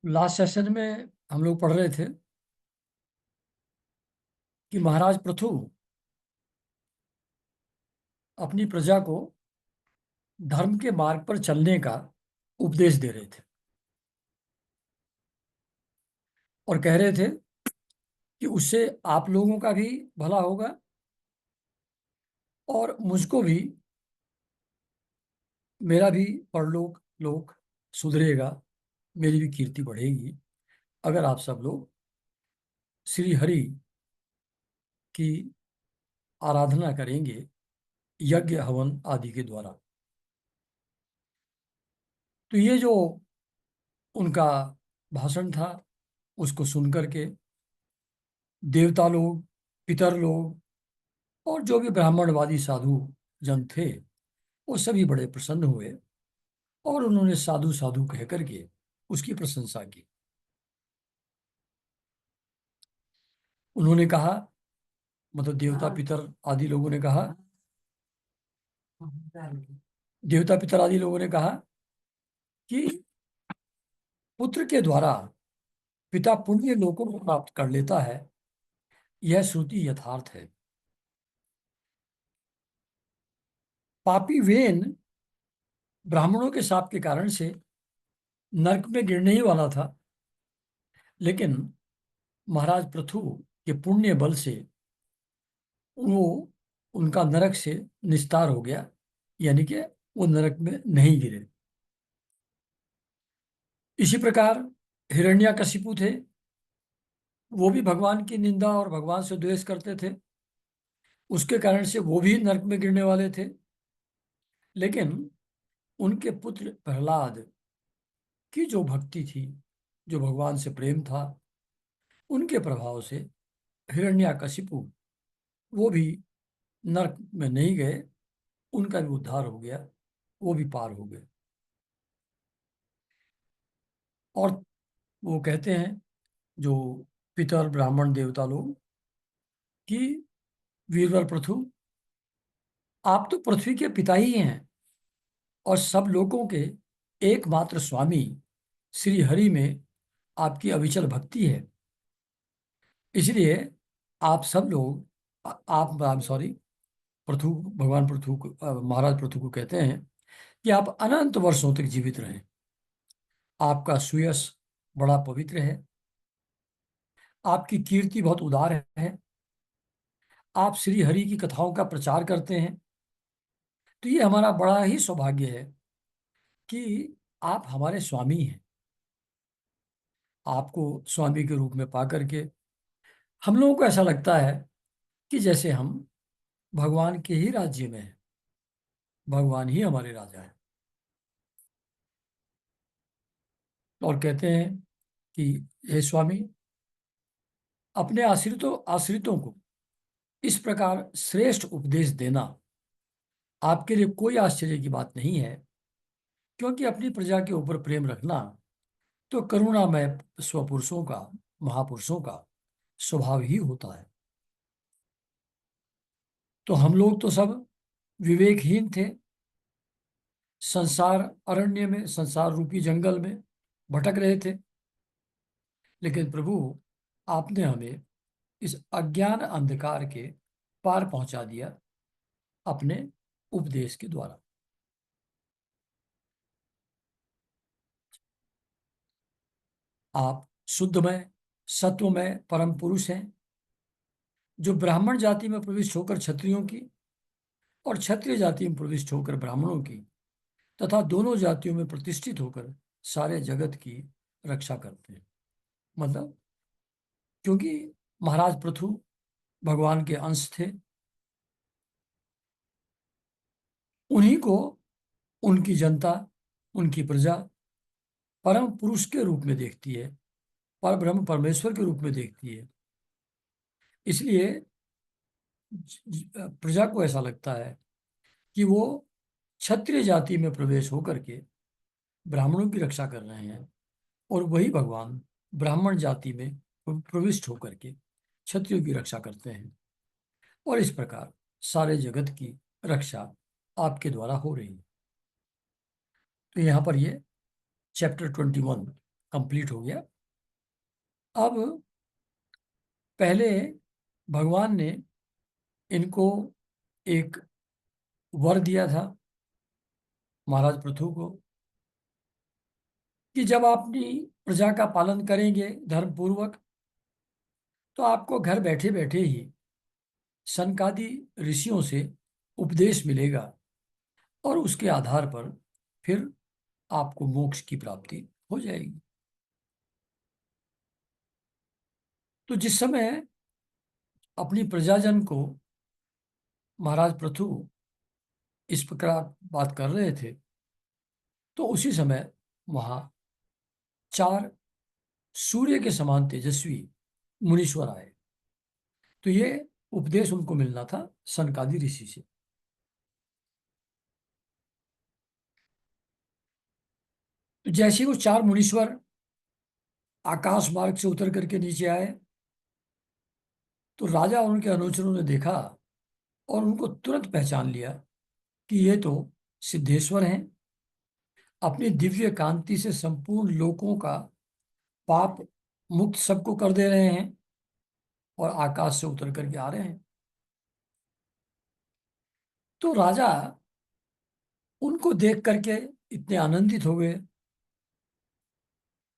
Last session में हम लोग पढ़ रहे थे कि महाराज पृथु अपनी प्रजा को धर्म के मार्ग पर चलने का उपदेश दे रहे थे और कह रहे थे कि उससे आप लोगों का भी भला होगा और मुझको भी, मेरा भी परलोक लोक सुधरेगा, मेरी भी कीर्ति बढ़ेगी अगर आप सब लोग श्री हरि की आराधना करेंगे यज्ञ हवन आदि के द्वारा। तो ये जो उनका भाषण था उसको सुन करके देवता लोग, पितर लोग और जो भी ब्राह्मणवादी साधु जन थे वो सभी बड़े प्रसन्न हुए और उन्होंने साधु साधु कह करके उसकी प्रशंसा की। उन्होंने कहा, मतलब देवता पितर आदि लोगों ने कहा, देवता पितर आदि लोगों ने कहा कि पुत्र के द्वारा पिता पुण्य लोकों को प्राप्त कर लेता है, यह श्रुति यथार्थ है। पापी वेन ब्राह्मणों के शाप के कारण से नरक में गिरने ही वाला था, लेकिन महाराज पृथु के पुण्य बल से वो उनका नरक से निस्तार हो गया, यानी कि वो नरक में नहीं गिरे। इसी प्रकार हिरण्यकशिपु थे, वो भी भगवान की निंदा और भगवान से द्वेष करते थे, उसके कारण से वो भी नरक में गिरने वाले थे। लेकिन उनके पुत्र प्रहलाद की जो भक्ति थी, जो भगवान से प्रेम था, उनके प्रभाव से हिरण्यकशिपु वो भी नरक में नहीं गए, उनका भी उद्धार हो गया, वो भी पार हो गए। और वो कहते हैं जो पितर ब्राह्मण देवता लोग कि वीरवर पृथु, आप तो पृथ्वी के पिता ही हैं और सब लोगों के एकमात्र स्वामी श्री हरि में आपकी अविचल भक्ति है। इसलिए आप सब लोग आप सॉरी पृथु, भगवान पृथु को, महाराज पृथु को कहते हैं कि आप अनंत वर्षों तक जीवित रहें, आपका सुयश बड़ा पवित्र है, आपकी कीर्ति बहुत उदार है, आप श्री हरि की कथाओं का प्रचार करते हैं। तो ये हमारा बड़ा ही सौभाग्य है कि आप हमारे स्वामी हैं। आपको स्वामी के रूप में पा करके हम लोगों को ऐसा लगता है कि जैसे हम भगवान के ही राज्य में हैं, भगवान ही हमारे राजा हैं। और कहते हैं कि हे स्वामी, अपने आश्रितों आश्रितों को इस प्रकार श्रेष्ठ उपदेश देना आपके लिए कोई आश्चर्य की बात नहीं है, क्योंकि अपनी प्रजा के ऊपर प्रेम रखना तो करुणामय स्वपुरुषों का, महापुरुषों का स्वभाव ही होता है। तो हम लोग तो सब विवेकहीन थे, संसार अरण्य में, संसार रूपी जंगल में भटक रहे थे, लेकिन प्रभु आपने हमें इस अज्ञान अंधकार के पार पहुंचा दिया अपने उपदेश के द्वारा। आप शुद्धमय सत्वमय परम पुरुष हैं, जो ब्राह्मण जाति में प्रविष्ट होकर क्षत्रियों की और क्षत्रिय जाति में प्रविष्ट होकर ब्राह्मणों की तथा दोनों जातियों में प्रतिष्ठित होकर सारे जगत की रक्षा करते हैं। मतलब क्योंकि महाराज पृथु भगवान के अंश थे, उन्हीं को उनकी जनता, उनकी प्रजा परम पुरुष के रूप में देखती है, पर ब्रह्म परमेश्वर के रूप में देखती है। इसलिए प्रजा को ऐसा लगता है कि वो क्षत्रिय जाति में प्रवेश होकर के ब्राह्मणों की रक्षा कर रहे हैं और वही भगवान ब्राह्मण जाति में प्रविष्ट होकर के क्षत्रियों की रक्षा करते हैं। और इस प्रकार सारे जगत की रक्षा आपके द्वारा हो रही है। तो यहाँ पर ये चैप्टर 21 कंप्लीट हो गया। अब पहले भगवान ने इनको एक वर दिया था, महाराज पृथु को, कि जब आप अपनी प्रजा का पालन करेंगे धर्म पूर्वक, तो आपको घर बैठे बैठे ही सनकादि ऋषियों से उपदेश मिलेगा, और उसके आधार पर फिर आपको मोक्ष की प्राप्ति हो जाएगी। तो जिस समय अपनी प्रजाजन को महाराज पृथु इस प्रकार बात कर रहे थे, तो उसी समय वहां 4 सूर्य के समान तेजस्वी मुनीश्वर आए। तो ये उपदेश उनको मिलना था सनकादि ऋषि से। तो जैसे ही वो 4 मुनीश्वर आकाश मार्ग से उतर करके नीचे आए, तो राजा और उनके अनुचरों ने देखा और उनको तुरंत पहचान लिया कि ये तो सिद्धेश्वर हैं। अपनी दिव्य कांति से संपूर्ण लोकों का पाप मुक्त सबको कर दे रहे हैं, और आकाश से उतर करके आ रहे हैं। तो राजा उनको देख करके इतने आनंदित हो गए।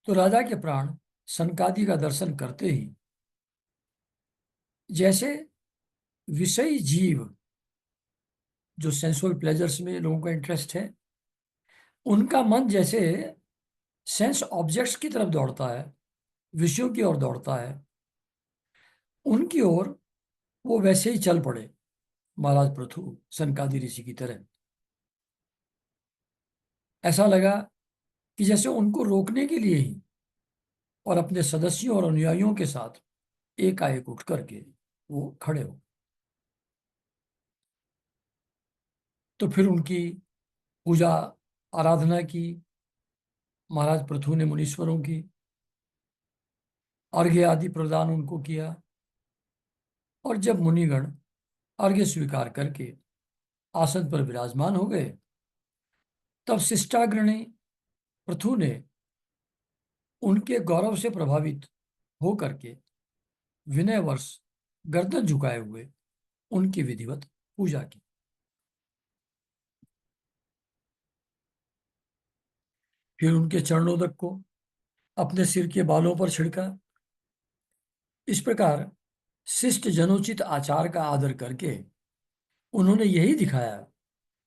तो राजा के प्राण सनकादि का दर्शन करते ही, जैसे विषयी जीव जो सेंसुअल प्लेजर्स में लोगों का इंटरेस्ट है, उनका मन जैसे सेंस ऑब्जेक्ट्स की तरफ दौड़ता है, विषयों की ओर दौड़ता है, उनकी ओर वो वैसे ही चल पड़े, महाराज पृथु सनकादि ऋषि की तरह। ऐसा लगा कि जैसे उनको रोकने के लिए ही और अपने सदस्यों और अनुयायियों के साथ एकाएक उठ करके वो खड़े हो। तो फिर उनकी पूजा आराधना की महाराज पृथु ने, मुनीश्वरों की अर्घ्य आदि प्रदान उनको किया। और जब मुनिगण अर्घ्य स्वीकार करके आसन पर विराजमान हो गए, तब शिष्टाग्रणी पृथु ने उनके गौरव से प्रभावित हो करके विनयवर्ष गर्दन झुकाए हुए उनकी विधिवत पूजा की। फिर उनके चरणोदक को अपने सिर के बालों पर छिड़का। इस प्रकार शिष्ट जनोचित आचार का आदर करके उन्होंने यही दिखाया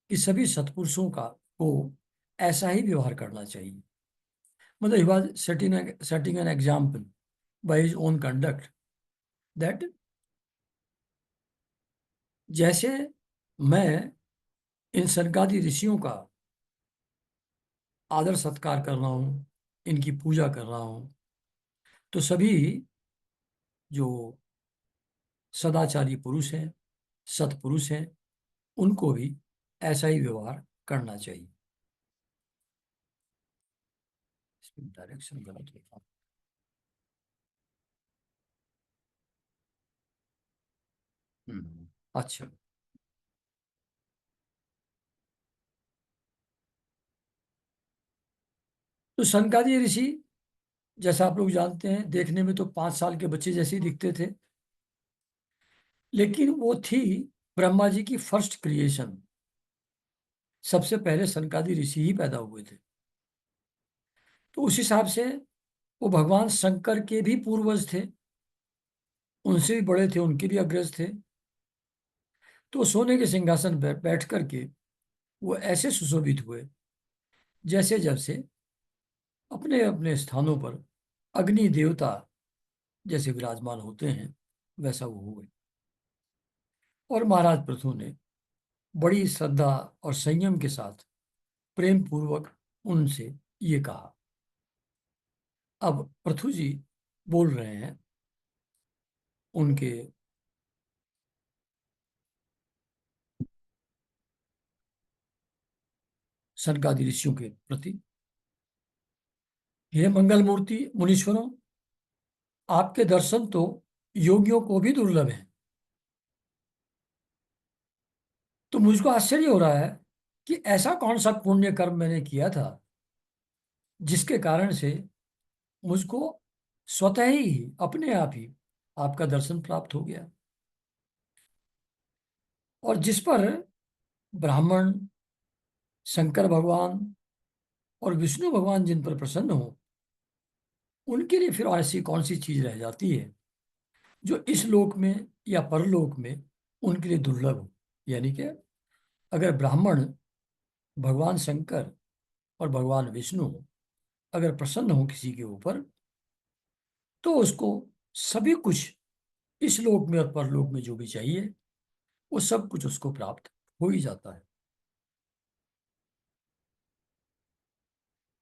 कि सभी सत्पुरुषों का को ऐसा ही व्यवहार करना चाहिए। मतलब he was setting an example by his own conduct, that जैसे मैं इन सनकादि ऋषियों का आदर सत्कार कर रहा हूँ, इनकी पूजा कर रहा हूँ, तो सभी जो सदाचारी पुरुष हैं, सत्पुरुष हैं, उनको भी ऐसा ही व्यवहार करना चाहिए। डायरेक्शन गलत होता। अच्छा। तो सनकादि ऋषि, जैसा आप लोग जानते हैं, देखने में तो 5 साल के बच्चे जैसे ही दिखते थे, लेकिन वो थी ब्रह्मा जी की फर्स्ट क्रिएशन। सबसे पहले सनकादि ऋषि ही पैदा हुए थे। तो उस हिसाब से वो भगवान शंकर के भी पूर्वज थे, उनसे भी बड़े थे, उनके भी अग्रज थे। तो सोने के सिंहासन पर बैठ करके वो ऐसे सुशोभित हुए जैसे जब से अपने अपने स्थानों पर अग्नि देवता जैसे विराजमान होते हैं, वैसा वो हुए। और महाराज पृथु ने बड़ी श्रद्धा और संयम के साथ प्रेम पूर्वक उनसे ये कहा। अब पृथु जी बोल रहे हैं उनके सनकादि ऋषियों के प्रति। हे मंगल मूर्ति मुनीश्वरों, आपके दर्शन तो योगियों को भी दुर्लभ है। तो मुझको आश्चर्य हो रहा है कि ऐसा कौन सा पुण्य कर्म मैंने किया था जिसके कारण से मुझको स्वतः ही अपने आप ही आपका दर्शन प्राप्त हो गया। और जिस पर ब्राह्मण, शंकर भगवान और विष्णु भगवान जिन पर प्रसन्न हो, उनके लिए फिर ऐसी कौन सी चीज रह जाती है जो इस लोक में या परलोक में उनके लिए दुर्लभ हो। यानी कि अगर ब्राह्मण भगवान शंकर और भगवान विष्णु अगर प्रसन्न हो किसी के ऊपर, तो उसको सभी कुछ इस लोक में और परलोक में जो भी चाहिए वो सब कुछ उसको प्राप्त हो ही जाता है।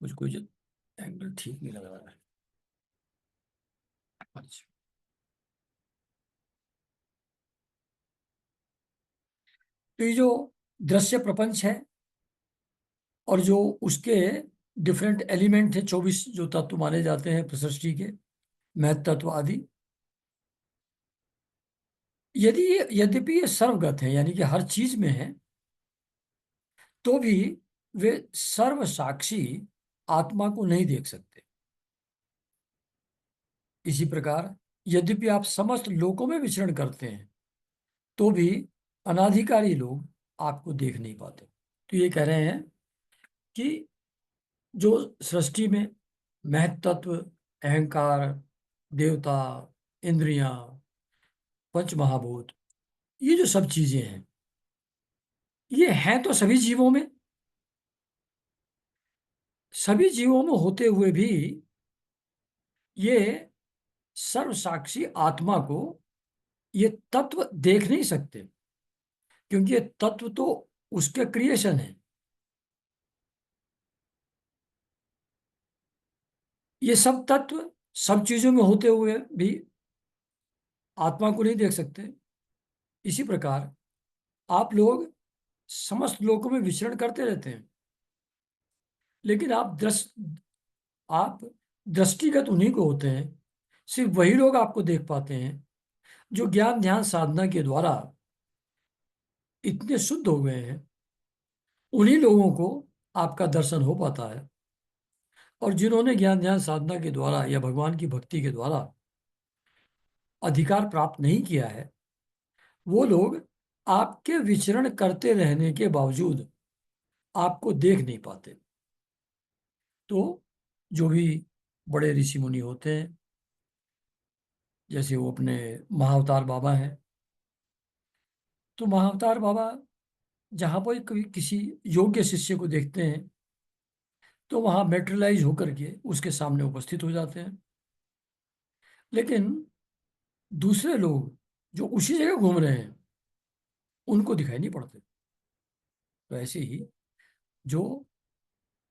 मुझको जो एंगल ठीक नहीं लग रहा है। अच्छा, तो ये जो दृश्य प्रपंच है और जो उसके डिफरेंट एलिमेंट है, 24 जो तत्व माने जाते हैं सृष्टि के, महत तत्व आदि, यद्यपि ये सर्वगत है यानी कि हर चीज में है, तो भी वे सर्व साक्षी आत्मा को नहीं देख सकते। इसी प्रकार यद्यपि आप समस्त लोकों में विचरण करते हैं, तो भी अनाधिकारी लोग आपको देख नहीं पाते। तो ये कह रहे हैं कि जो सृष्टि में महत तत्व, अहंकार, देवता, इंद्रियां, पंच महाभूत, ये जो सब चीजें हैं, ये हैं तो सभी जीवों में, सभी जीवों में होते हुए भी ये सर्व साक्षी आत्मा को ये तत्व देख नहीं सकते, क्योंकि ये तत्व तो उसके क्रिएशन है। ये सब तत्व सब चीजों में होते हुए भी आत्मा को नहीं देख सकते। इसी प्रकार आप लोग समस्त लोकों में विचरण करते रहते हैं, लेकिन आप दृष्टिगत उन्हीं को होते हैं। सिर्फ वही लोग आपको देख पाते हैं जो ज्ञान ध्यान साधना के द्वारा इतने शुद्ध हो गए हैं। उन्हीं लोगों को आपका दर्शन हो पाता है। और जिन्होंने ज्ञान ध्यान साधना के द्वारा या भगवान की भक्ति के द्वारा अधिकार प्राप्त नहीं किया है, वो लोग आपके विचरण करते रहने के बावजूद आपको देख नहीं पाते। तो जो भी बड़े ऋषि मुनि होते हैं, जैसे वो अपने महाअवतार बाबा हैं, तो महाअवतार बाबा जहाँ पर कभी किसी योग्य शिष्य को देखते हैं, तो वहाँ मेटेरियलाइज होकर के उसके सामने उपस्थित हो जाते हैं। लेकिन दूसरे लोग जो उसी जगह घूम रहे हैं, उनको दिखाई नहीं पड़ते। तो ऐसे ही जो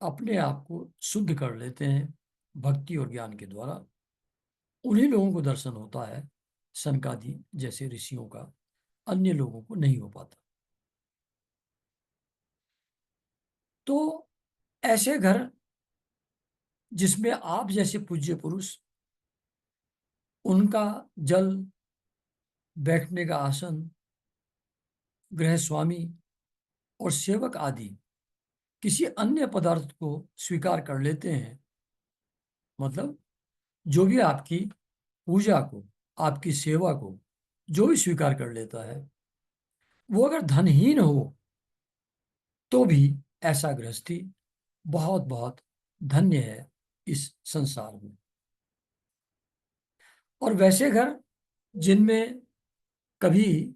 अपने आप को शुद्ध कर लेते हैं भक्ति और ज्ञान के द्वारा, उन्हीं लोगों को दर्शन होता है। सनकादि जैसे ऋषियों का अन्य लोगों को नहीं हो पाता। तो ऐसे घर जिसमें आप जैसे पूज्य पुरुष, उनका जल, बैठने का आसन, गृह स्वामी और सेवक आदि किसी अन्य पदार्थ को स्वीकार कर लेते हैं, मतलब जो भी आपकी पूजा को, आपकी सेवा को जो भी स्वीकार कर लेता है, वो अगर धनहीन हो तो भी ऐसा गृहस्थी बहुत बहुत धन्य है इस संसार में। और वैसे घर जिनमें कभी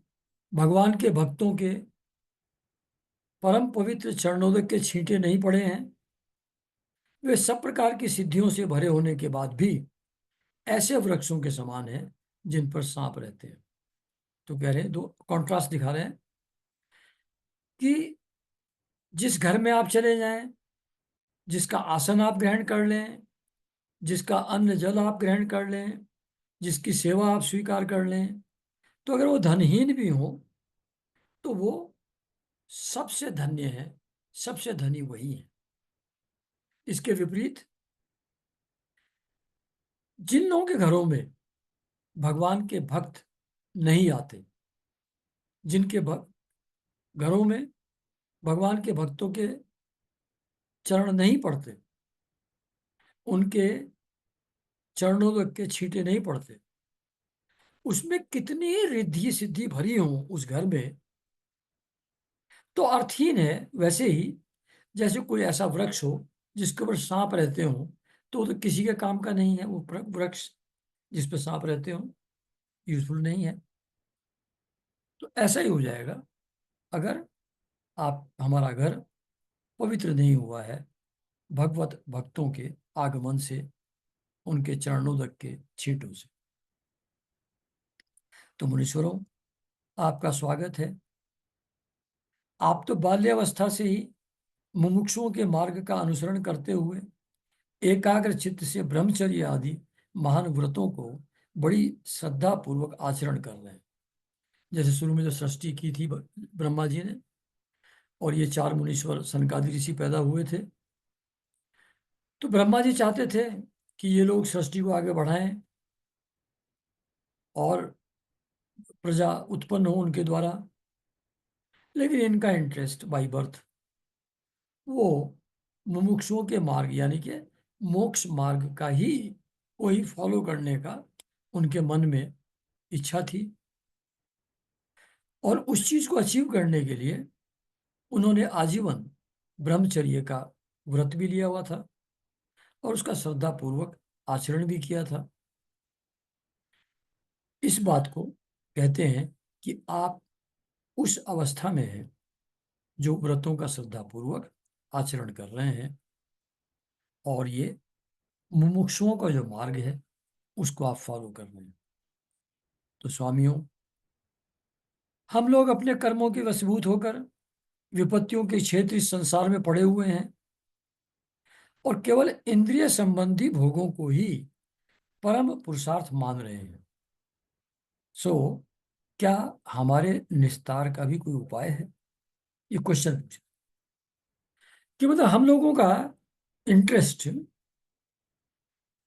भगवान के भक्तों के परम पवित्र चरणोदक के छींटे नहीं पड़े हैं, वे सब प्रकार की सिद्धियों से भरे होने के बाद भी ऐसे वृक्षों के समान हैं जिन पर सांप रहते हैं। तो कह रहे हैं, दो कॉन्ट्रास्ट दिखा रहे हैं कि जिस घर में आप चले जाएं, जिसका आसन आप ग्रहण कर लें, जिसका अन्न जल आप ग्रहण कर लें, जिसकी सेवा आप स्वीकार कर लें, तो अगर वो धनहीन भी हो तो वो सबसे धन्य है, सबसे धनी वही है। इसके विपरीत जिन लोगों के घरों में भगवान के भक्त नहीं आते, जिनके घरों में भगवान के भक्तों के चरण नहीं पड़ते, उनके चरणों तक के छींटे नहीं पड़ते, उसमें कितनी रिद्धि सिद्धि भरी हो उस घर में, तो अर्थहीन है। वैसे ही जैसे कोई ऐसा वृक्ष हो जिसके ऊपर सांप रहते हो, तो वो तो किसी के काम का नहीं है। वो वृक्ष जिस पे सांप रहते हो यूजफुल नहीं है। तो ऐसा ही हो जाएगा अगर आप हमारा घर पवित्र नहीं हुआ है भगवत भक्तों के आगमन से, उनके चरणों तक के छींटों से। तो मुनीश्वरों, आपका स्वागत है। आप तो बाल्यावस्था से ही मुमुक्षुओं के मार्ग का अनुसरण करते हुए एकाग्र चित्त से ब्रह्मचर्य आदि महान व्रतों को बड़ी श्रद्धा पूर्वक आचरण कर रहे हैं। जैसे शुरू में जो सृष्टि की थी ब्रह्मा जी ने, और ये चार मुनीश्वर सनकादि ऋषि पैदा हुए थे, तो ब्रह्मा जी चाहते थे कि ये लोग सृष्टि को आगे बढ़ाएं और प्रजा उत्पन्न हो उनके द्वारा। लेकिन इनका इंटरेस्ट बाई बर्थ वो मुमुक्षुओं के मार्ग यानी कि मोक्ष मार्ग का ही वही फॉलो करने का उनके मन में इच्छा थी। और उस चीज को अचीव करने के लिए उन्होंने आजीवन ब्रह्मचर्य का व्रत भी लिया हुआ था और उसका श्रद्धा पूर्वक आचरण भी किया था। इस बात को कहते हैं कि आप उस अवस्था में हैं जो व्रतों का श्रद्धा पूर्वक आचरण कर रहे हैं, और ये मुमुक्षुओं का जो मार्ग है उसको आप फॉलो कर रहे हैं। तो स्वामियों, हम लोग अपने कर्मों के वशीभूत होकर विपत्तियों के क्षेत्र इस संसार में पड़े हुए हैं और केवल इंद्रिय संबंधी भोगों को ही परम पुरुषार्थ मान रहे हैं। सो क्या हमारे निस्तार का भी कोई उपाय है? ये क्वेश्चन पूछे कि मतलब हम लोगों का इंटरेस्ट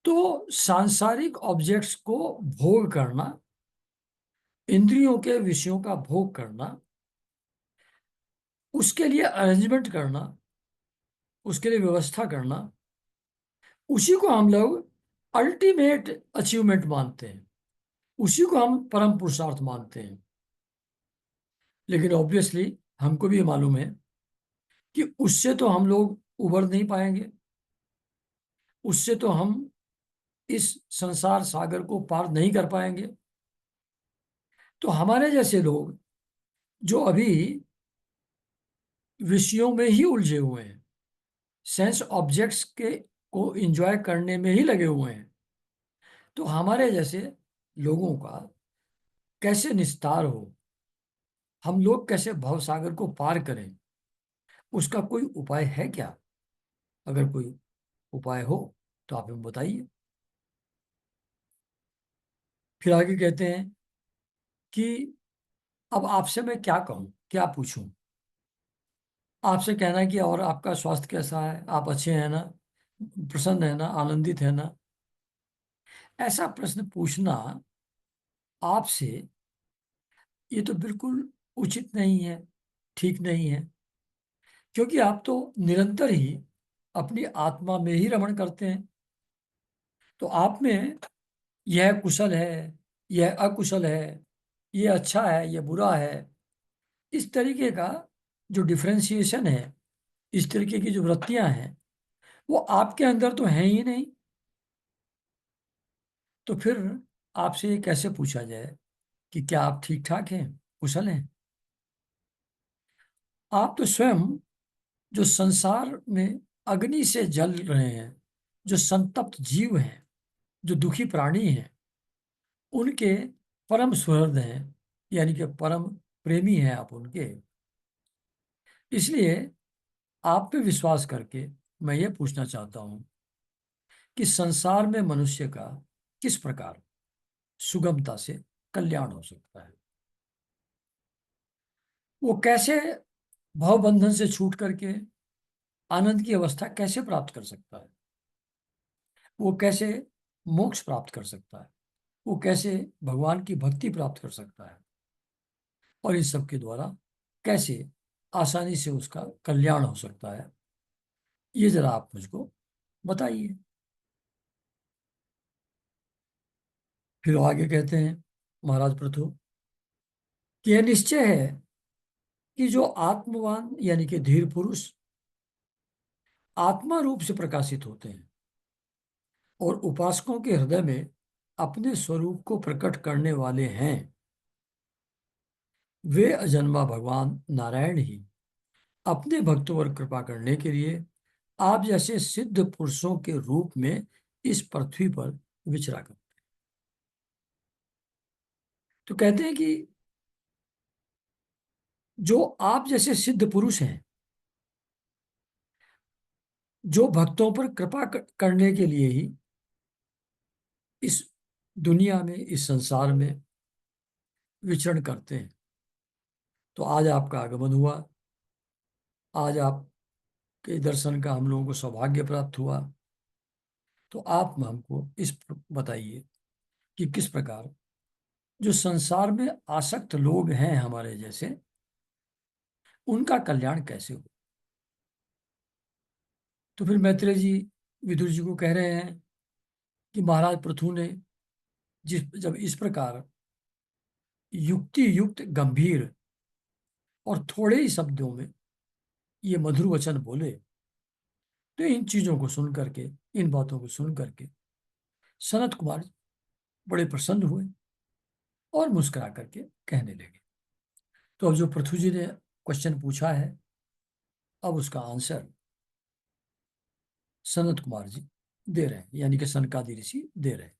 तो सांसारिक ऑब्जेक्ट्स को भोग करना, इंद्रियों के विषयों का भोग करना, उसके लिए अरेंजमेंट करना, उसके लिए व्यवस्था करना, उसी को हम लोग अल्टीमेट अचीवमेंट मानते हैं, उसी को हम परम पुरुषार्थ मानते हैं। लेकिन ऑब्वियसली हमको भी मालूम है कि उससे तो हम लोग उबर नहीं पाएंगे, उससे तो हम इस संसार सागर को पार नहीं कर पाएंगे। तो हमारे जैसे लोग जो अभी विषयों में ही उलझे हुए हैं, सेंस ऑब्जेक्ट्स के को एंजॉय करने में ही लगे हुए हैं, तो हमारे जैसे लोगों का कैसे निस्तार हो, हम लोग कैसे भवसागर को पार करें, उसका कोई उपाय है क्या? अगर कोई उपाय हो तो आप हमें बताइए। फिर आगे कहते हैं कि अब आपसे मैं क्या कहूं, क्या पूछूं? आपसे कहना है कि और आपका स्वास्थ्य कैसा है, आप अच्छे हैं ना, प्रसन्न है ना, आनंदित है ना? ऐसा प्रश्न पूछना आपसे ये तो बिल्कुल उचित नहीं है, ठीक नहीं है, क्योंकि आप तो निरंतर ही अपनी आत्मा में ही रमण करते हैं। तो आप में यह कुशल है, यह अकुशल है, यह अच्छा है, यह बुरा है, इस तरीके का जो डिफरेंशिएशन है, इस तरीके की जो वृत्तियां हैं, वो आपके अंदर तो हैं ही नहीं। तो फिर आपसे ये कैसे पूछा जाए कि क्या आप ठीक ठाक हैं, कुशल हैं? आप तो स्वयं जो संसार में अग्नि से जल रहे हैं, जो संतप्त जीव हैं, जो दुखी प्राणी हैं, उनके परम सुहृद हैं, यानी कि परम प्रेमी हैं आप उनके। इसलिए आप पे विश्वास करके मैं ये पूछना चाहता हूं कि संसार में मनुष्य का किस प्रकार सुगमता से कल्याण हो सकता है? वो कैसे भव बंधन से छूट करके आनंद की अवस्था कैसे प्राप्त कर सकता है? वो कैसे मोक्ष प्राप्त कर सकता है? वो कैसे भगवान की भक्ति प्राप्त कर सकता है? और इस सब के द्वारा कैसे आसानी से उसका कल्याण हो सकता है, ये जरा आप मुझको बताइए। फिर वो आगे कहते हैं महाराज पृथु कि यह निश्चय है कि जो आत्मवान यानी कि धीर पुरुष आत्मा रूप से प्रकाशित होते हैं और उपासकों के हृदय में अपने स्वरूप को प्रकट करने वाले हैं, वे अजन्मा भगवान नारायण ही अपने भक्तों पर कृपा करने के लिए आप जैसे सिद्ध पुरुषों के रूप में इस पृथ्वी पर विचरा करते हैं। तो कहते हैं कि जो आप जैसे सिद्ध पुरुष हैं, जो भक्तों पर कृपा करने के लिए ही इस दुनिया में, इस संसार में विचरण करते हैं, तो आज आपका आगमन हुआ, आज आपके दर्शन का हम लोगों को सौभाग्य प्राप्त हुआ। तो आप हमको इस बताइए कि किस प्रकार जो संसार में आसक्त लोग हैं हमारे जैसे, उनका कल्याण कैसे हो। तो फिर मैत्रेय जी विदुर जी को कह रहे हैं कि महाराज पृथु ने जब इस प्रकार युक्ति युक्त गंभीर और थोड़े ही शब्दों में ये मधुर वचन बोले, तो इन चीजों को सुन करके, इन बातों को सुन करके सनत कुमार बड़े प्रसन्न हुए और मुस्कुरा करके कहने लगे। तो अब जो पृथु जी ने क्वेश्चन पूछा है, अब उसका आंसर सनत कुमार जी दे रहे हैं, यानी कि सनकादि ऋषि दे रहे हैं।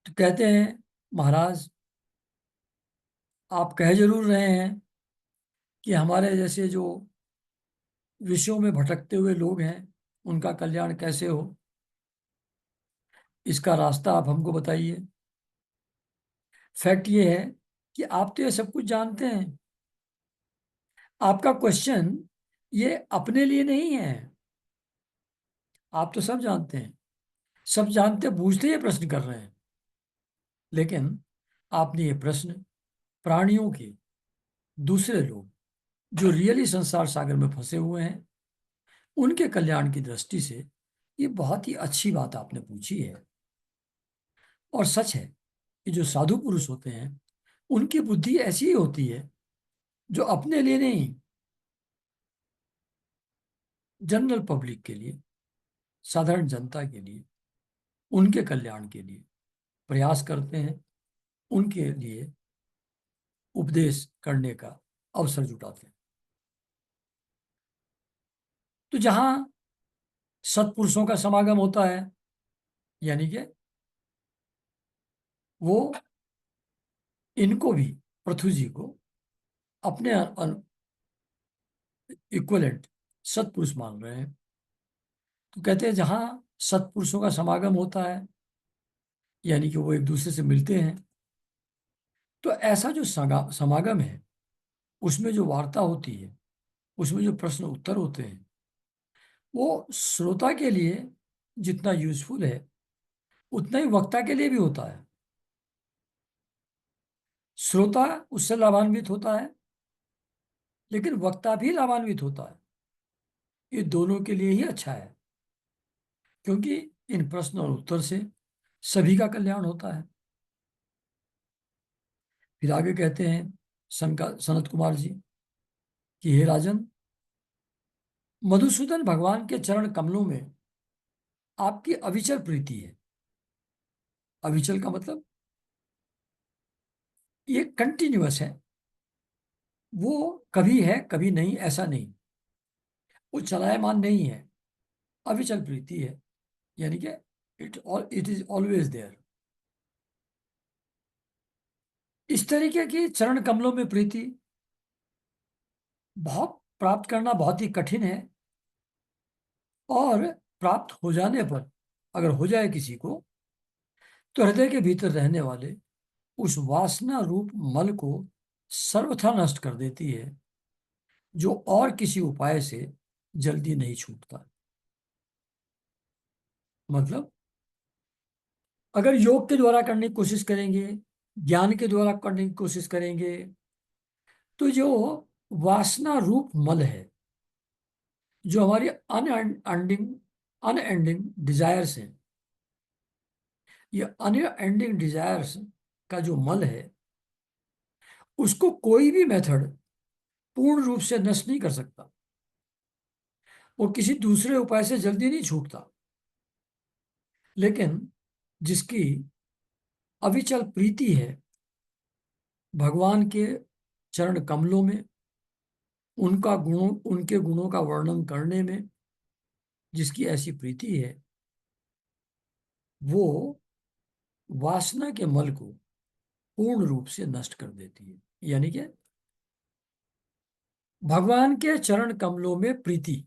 तो कहते हैं महाराज, आप कह जरूर रहे हैं कि हमारे जैसे जो विषयों में भटकते हुए लोग हैं, उनका कल्याण कैसे हो, इसका रास्ता आप हमको बताइए। फैक्ट ये है कि आप तो ये सब कुछ जानते हैं। आपका क्वेश्चन ये अपने लिए नहीं है, आप तो सब जानते हैं, सब जानते बूझते ये प्रश्न कर रहे हैं। लेकिन आपने ये प्रश्न प्राणियों के, दूसरे लोग जो रियली संसार सागर में फंसे हुए हैं, उनके कल्याण की दृष्टि से ये बहुत ही अच्छी बात आपने पूछी है। और सच है कि जो साधु पुरुष होते हैं, उनकी बुद्धि ऐसी ही होती है, जो अपने लिए नहीं, जनरल पब्लिक के लिए, साधारण जनता के लिए, उनके कल्याण के लिए प्रयास करते हैं, उनके लिए उपदेश करने का अवसर जुटाते हैं। तो जहां सत्पुरुषों का समागम होता है, यानी कि वो इनको भी, पृथ्वी जी को, अपने इक्वलेंट सत्पुरुष मान रहे हैं। तो कहते हैं जहां सत्पुरुषों का समागम होता है, यानी कि वो एक दूसरे से मिलते हैं, तो ऐसा जो समागम है, उसमें जो वार्ता होती है, उसमें जो प्रश्न उत्तर होते हैं, वो श्रोता के लिए जितना यूजफुल है, उतना ही वक्ता के लिए भी होता है। श्रोता उससे लाभान्वित होता है, लेकिन वक्ता भी लाभान्वित होता है। ये दोनों के लिए ही अच्छा है, क्योंकि इन प्रश्न और उत्तर से सभी का कल्याण होता है। फिर आगे कहते हैं सनत कुमार जी कि हे राजन, मधुसूदन भगवान के चरण कमलों में आपकी अविचल प्रीति है। अविचल का मतलब ये कंटिन्यूअस है, वो कभी है कभी नहीं, ऐसा नहीं, वो चलायमान नहीं है, अविचल प्रीति है, यानी कि इट इज ऑलवेज देयर। इस तरीके की चरण कमलों में प्रीति बहुत प्राप्त करना बहुत ही कठिन है। और प्राप्त हो जाने पर, अगर हो जाए किसी को, तो हृदय के भीतर रहने वाले उस वासना रूप मल को सर्वथा नष्ट कर देती है, जो और किसी उपाय से जल्दी नहीं छूटता। मतलब अगर योग के द्वारा करने की कोशिश करेंगे, ज्ञान के द्वारा करने की कोशिश करेंगे, तो जो वासना रूप मल है, जो हमारी अनएंडिंग अनएंडिंग डिजायर्स हैं, ये अनएंडिंग डिजायर्स का जो मल है, उसको कोई भी मेथड पूर्ण रूप से नष्ट नहीं कर सकता। वो किसी दूसरे उपाय से जल्दी नहीं छूटता, लेकिन जिसकी अविचल प्रीति है भगवान के चरण कमलों में, उनके गुणों का वर्णन करने में, जिसकी ऐसी प्रीति है, वो वासना के मल को पूर्ण रूप से नष्ट कर देती है। यानी कि भगवान के चरण कमलों में प्रीति,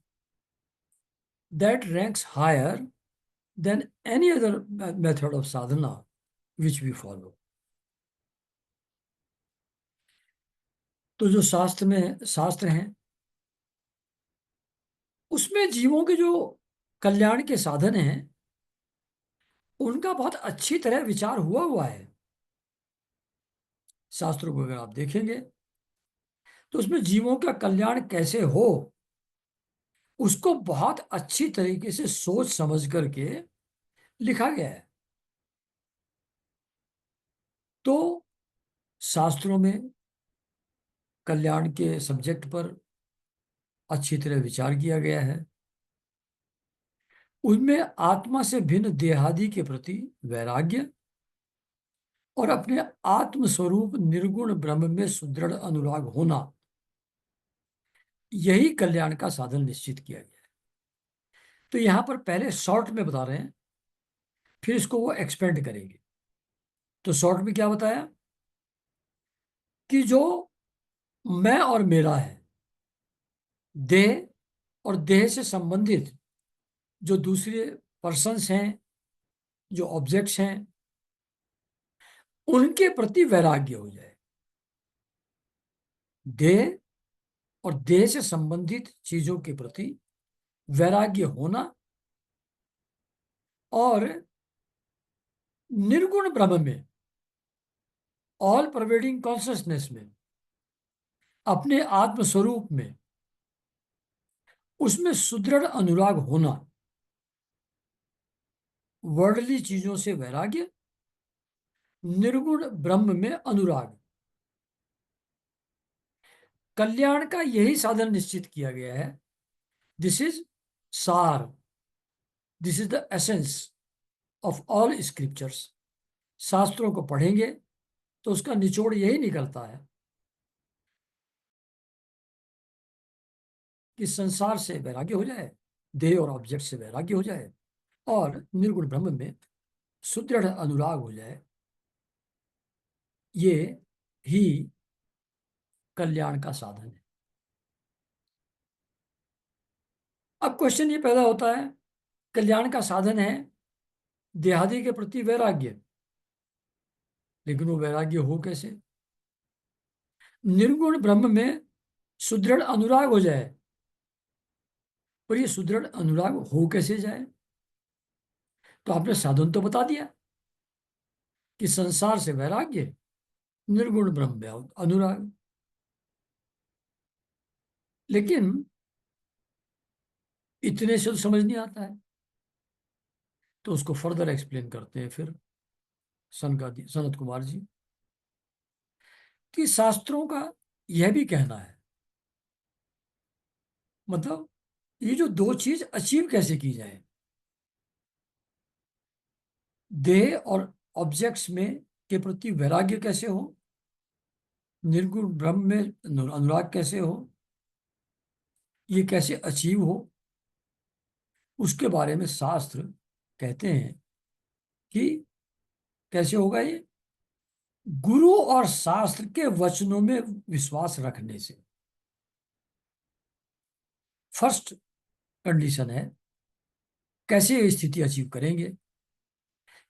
that ranks higher than any other method of sadhana which we follow. तो जो शास्त्र हैं, उसमें जीवों के जो कल्याण के साधन हैं, उनका बहुत अच्छी तरह विचार हुआ हुआ है। शास्त्रों को अगर आप देखेंगे तो उसमें जीवों का कल्याण कैसे हो, उसको बहुत अच्छी तरीके से सोच समझ करके लिखा गया है। तो शास्त्रों में कल्याण के सब्जेक्ट पर अच्छी तरह विचार किया गया है। उनमें आत्मा से भिन्न देहादि के प्रति वैराग्य और अपने आत्म स्वरूप निर्गुण ब्रह्म में सुदृढ़ अनुराग होना, यही कल्याण का साधन निश्चित किया गया है। तो यहां पर पहले शॉर्ट में बता रहे हैं, फिर इसको वो एक्सपेंड करेंगे। तो शॉर्ट में क्या बताया कि जो मैं और मेरा है, देह और देह से संबंधित जो दूसरे पर्सन्स हैं, जो ऑब्जेक्ट्स हैं, उनके प्रति वैराग्य हो जाए। देह और देह से संबंधित चीजों के प्रति वैराग्य होना और निर्गुण ब्रह्म में, ऑल परवेडिंग कॉन्शियसनेस में, अपने आत्म स्वरूप में, उसमें सुदृढ़ अनुराग होना। वर्ldली चीजों से वैराग्य, निर्गुण ब्रह्म में अनुराग, कल्याण का यही साधन निश्चित किया गया है। दिस इज सार, this is the essence of all scriptures. शास्त्रों को पढ़ेंगे तो उसका निचोड़ यही निकलता है कि संसार से वैराग्य हो जाए, देह और ऑब्जेक्ट से वैराग्य हो जाए, और निर्गुण ब्रह्म में सुदृढ़ अनुराग हो जाए। ये ही कल्याण का साधन है। अब क्वेश्चन ये पैदा होता है, कल्याण का साधन है देहादि के प्रति वैराग्य, लेकिन वो वैराग्य हो कैसे? निर्गुण ब्रह्म में सुदृढ़ अनुराग हो जाए, और ये सुदृढ़ अनुराग हो कैसे जाए? तो आपने साधन तो बता दिया कि संसार से वैराग्य, निर्गुण ब्रह्म में अनुराग। लेकिन इतने से तो समझ नहीं आता है, तो उसको फर्दर एक्सप्लेन करते हैं फिर सनत कुमार जी, कि शास्त्रों का यह भी कहना है, मतलब ये जो दो चीज अचीव कैसे की जाए, देह और ऑब्जेक्ट्स में के प्रति वैराग्य कैसे हो, निर्गुण ब्रह्म में अनुराग कैसे हो, ये कैसे अचीव हो, उसके बारे में शास्त्र कहते हैं कि कैसे होगा ये, गुरु और शास्त्र के वचनों में विश्वास रखने से। फर्स्ट कंडीशन है, कैसे ये स्थिति अचीव करेंगे,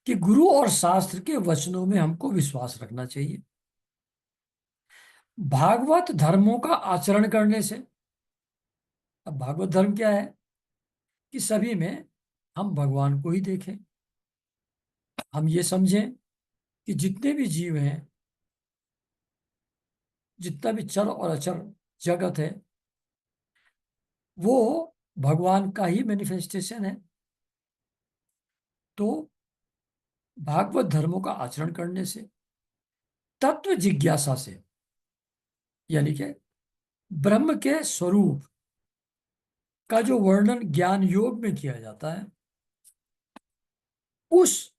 कि गुरु और शास्त्र के वचनों में हमको विश्वास रखना चाहिए, भागवत धर्मों का आचरण करने से। अब भागवत धर्म क्या है कि सभी में हम भगवान को ही देखें, हम ये समझें कि जितने भी जीव हैं, जितना भी चर और अचर जगत है, वो भगवान का ही मैनिफेस्टेशन है। तो भागवत धर्मों का आचरण करने से, तत्व जिज्ञासा से, यानी कि ब्रह्म के स्वरूप का जो वर्णन ज्ञान योग में किया जाता है, उस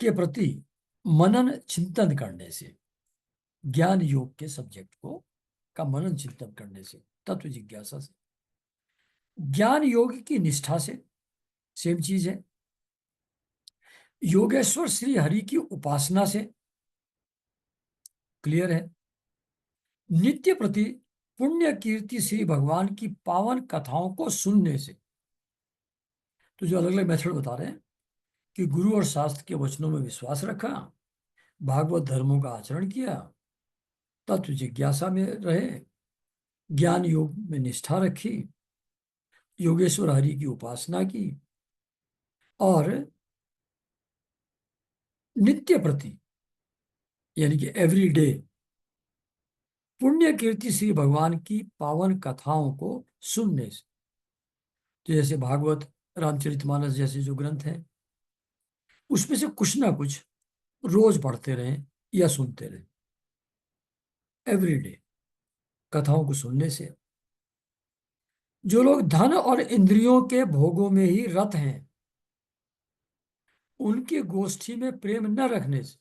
के प्रति मनन चिंतन करने से, ज्ञान योग के सब्जेक्ट को का मनन चिंतन करने से, तत्व जिज्ञासा से, ज्ञान योग की निष्ठा से, सेम चीज है, योगेश्वर श्री हरि की उपासना से, क्लियर है, नित्य प्रति पुण्य कीर्ति श्री भगवान की पावन कथाओं को सुनने से। तो जो अलग अलग मेथड बता रहे हैं कि गुरु और शास्त्र के वचनों में विश्वास रखा, भागवत धर्मों का आचरण किया, तत्व जिज्ञासा में रहे, ज्ञान योग में निष्ठा रखी, योगेश्वर हरि की उपासना की, और नित्य प्रति यानी कि एवरी डे पुण्य कीर्ति श्री भगवान की पावन कथाओं को सुनने से। तो जैसे भागवत, रामचरितमानस जैसे जो ग्रंथ हैं, उसमें से कुछ ना कुछ रोज पढ़ते रहें या सुनते रहें, एवरी डे कथाओं को सुनने से। जो लोग धन और इंद्रियों के भोगों में ही रत हैं, उनकी गोष्ठी में प्रेम न रखने से।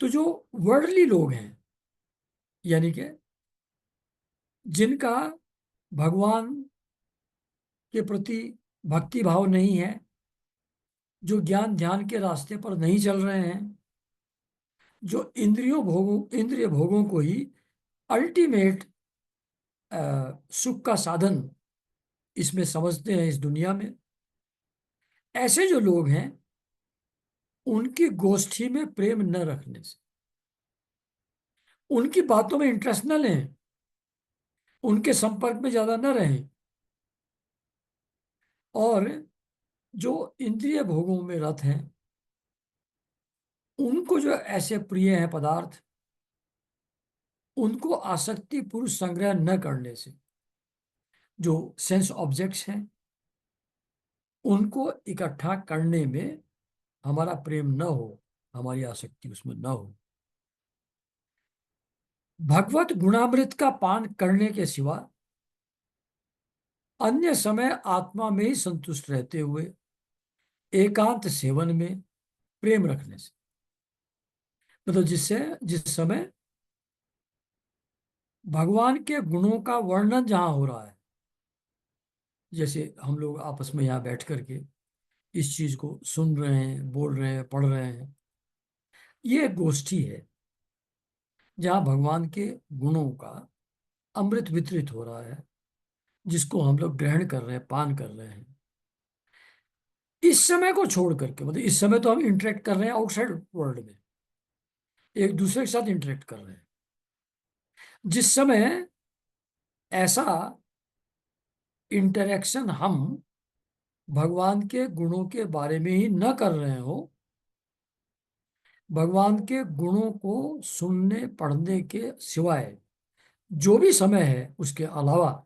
तो जो वर्ldली लोग हैं, यानी कि जिनका भगवान के प्रति भक्ति भाव नहीं है, जो ज्ञान ध्यान के रास्ते पर नहीं चल रहे हैं, जो इंद्रिय भोगों को ही अल्टीमेट सुख का साधन इसमें समझते हैं इस दुनिया में, ऐसे जो लोग हैं, उनकी गोष्ठी में प्रेम न रखने से, उनकी बातों में इंटरेस्ट न लें, उनके संपर्क में ज्यादा न रहें, और जो इंद्रिय भोगों में रत हैं, उनको जो ऐसे प्रिय हैं पदार्थ, उनको आसक्ति पुरुष संग्रह न करने से, जो सेंस ऑब्जेक्ट्स हैं, उनको इकट्ठा करने में हमारा प्रेम न हो, हमारी आसक्ति उसमें न हो। भगवत गुणामृत का पान करने के सिवा अन्य समय आत्मा में ही संतुष्ट रहते हुए एकांत सेवन में प्रेम रखने से। मतलब जिस समय भगवान के गुणों का वर्णन जहां हो रहा है, जैसे हम लोग आपस में यहाँ बैठ करके इस चीज को सुन रहे हैं, बोल रहे हैं, पढ़ रहे हैं, ये एक गोष्ठी है जहाँ भगवान के गुणों का अमृत वितरित हो रहा है, जिसको हम लोग ग्रहण कर रहे हैं, पान कर रहे हैं। इस समय को छोड़ करके, मतलब इस समय तो हम इंटरेक्ट कर रहे हैं आउटसाइड वर्ल्ड में, एक दूसरे के साथ इंटरेक्ट कर रहे हैं। जिस समय ऐसा इंटरेक्शन हम भगवान के गुणों के बारे में ही न कर रहे हो, भगवान के गुणों को सुनने पढ़ने के सिवाय जो भी समय है उसके अलावा,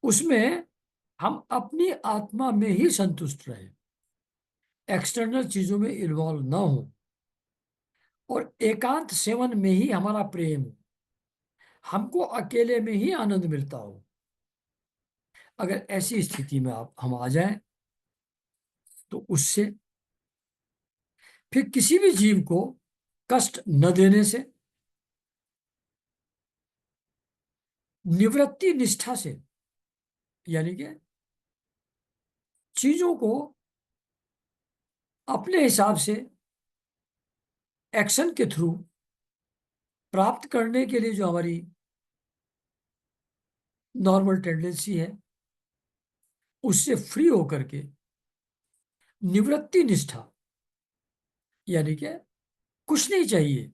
उसमें हम अपनी आत्मा में ही संतुष्ट रहें, एक्सटर्नल चीजों में इन्वॉल्व ना हो, और एकांत सेवन में ही हमारा प्रेम हो, हमको अकेले में ही आनंद मिलता हो। अगर ऐसी स्थिति में हम आ जाएं, तो उससे फिर किसी भी जीव को कष्ट न देने से, निवृत्ति निष्ठा से, यानी कि चीजों को अपने हिसाब से एक्शन के थ्रू प्राप्त करने के लिए जो हमारी नॉर्मल टेंडेंसी है, उससे फ्री होकर के निवृत्ति निष्ठा, यानी कि कुछ नहीं चाहिए,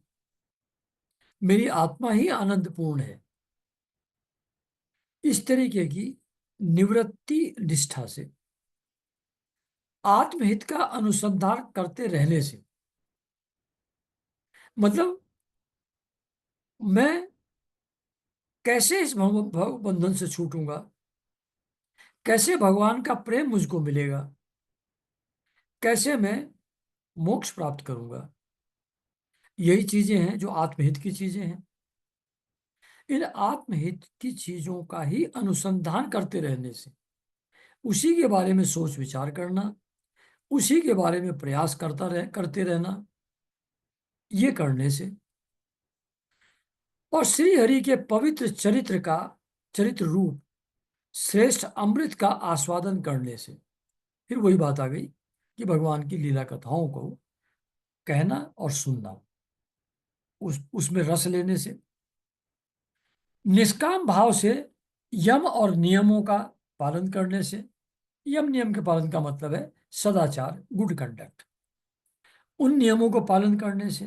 मेरी आत्मा ही आनंदपूर्ण है, इस तरीके की निवृत्ति निष्ठा से, आत्महित का अनुसंधान करते रहने से, मतलब मैं कैसे इस भव बंधन से छूटूंगा, कैसे भगवान का प्रेम मुझको मिलेगा, कैसे मैं मोक्ष प्राप्त करूंगा। यही चीजें हैं जो आत्महित की चीजें हैं। इन आत्महित की चीजों का ही अनुसंधान करते रहने से, उसी के बारे में सोच विचार करना, उसी के बारे में प्रयास करते रहना, ये करने से और श्री हरि के पवित्र चरित्र रूप श्रेष्ठ अमृत का आस्वादन करने से, फिर वही बात आ गई कि भगवान की लीला कथाओं को कहना और सुनना, उसमें रस लेने से, निष्काम भाव से यम और नियमों का पालन करने से। यम नियम के पालन का मतलब है सदाचार, गुड कंडक्ट। उन नियमों को पालन करने से,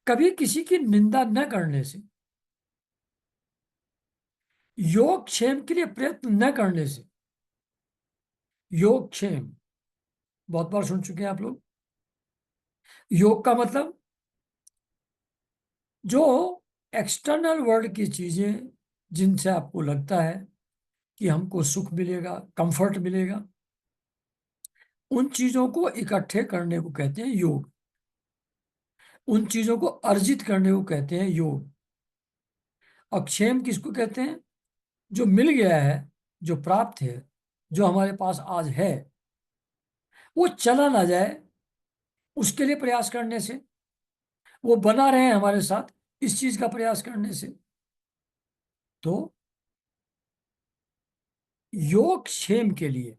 कभी किसी की निंदा न करने से, योग क्षेम के लिए प्रयत्न न करने से। योग क्षेम बहुत बार सुन चुके हैं आप लोग। योग का मतलब जो एक्सटर्नल वर्ल्ड की चीजें जिनसे आपको लगता है कि हमको सुख मिलेगा, कंफर्ट मिलेगा, उन चीजों को इकट्ठे करने को कहते हैं योग। उन चीजों को अर्जित करने को कहते हैं योग। और क्षेम किसको कहते हैं? जो मिल गया है, जो प्राप्त है, जो हमारे पास आज है, वो चला ना जाए, उसके लिए प्रयास करने से, वो बना रहे हमारे साथ, इस चीज का प्रयास करने से। तो योग क्षेम के लिए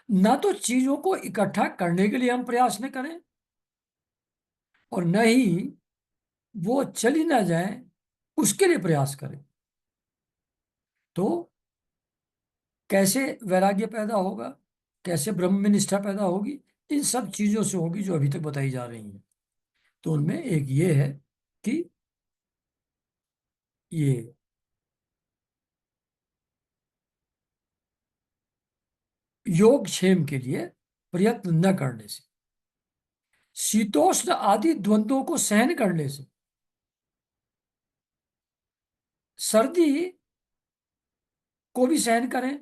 ना तो चीजों को इकट्ठा करने के लिए हम प्रयास न करें, और न ही वो चली ना जाए उसके लिए प्रयास करें। तो कैसे वैराग्य पैदा होगा, कैसे ब्रह्म में निष्ठा पैदा होगी? इन सब चीजों से होगी जो अभी तक बताई जा रही हैं। तो उनमें एक ये है कि ये योगक्षेम के लिए प्रयत्न न करने से, शीतोष्ण आदि द्वंद्वों को सहन करने से, सर्दी को भी सहन करें,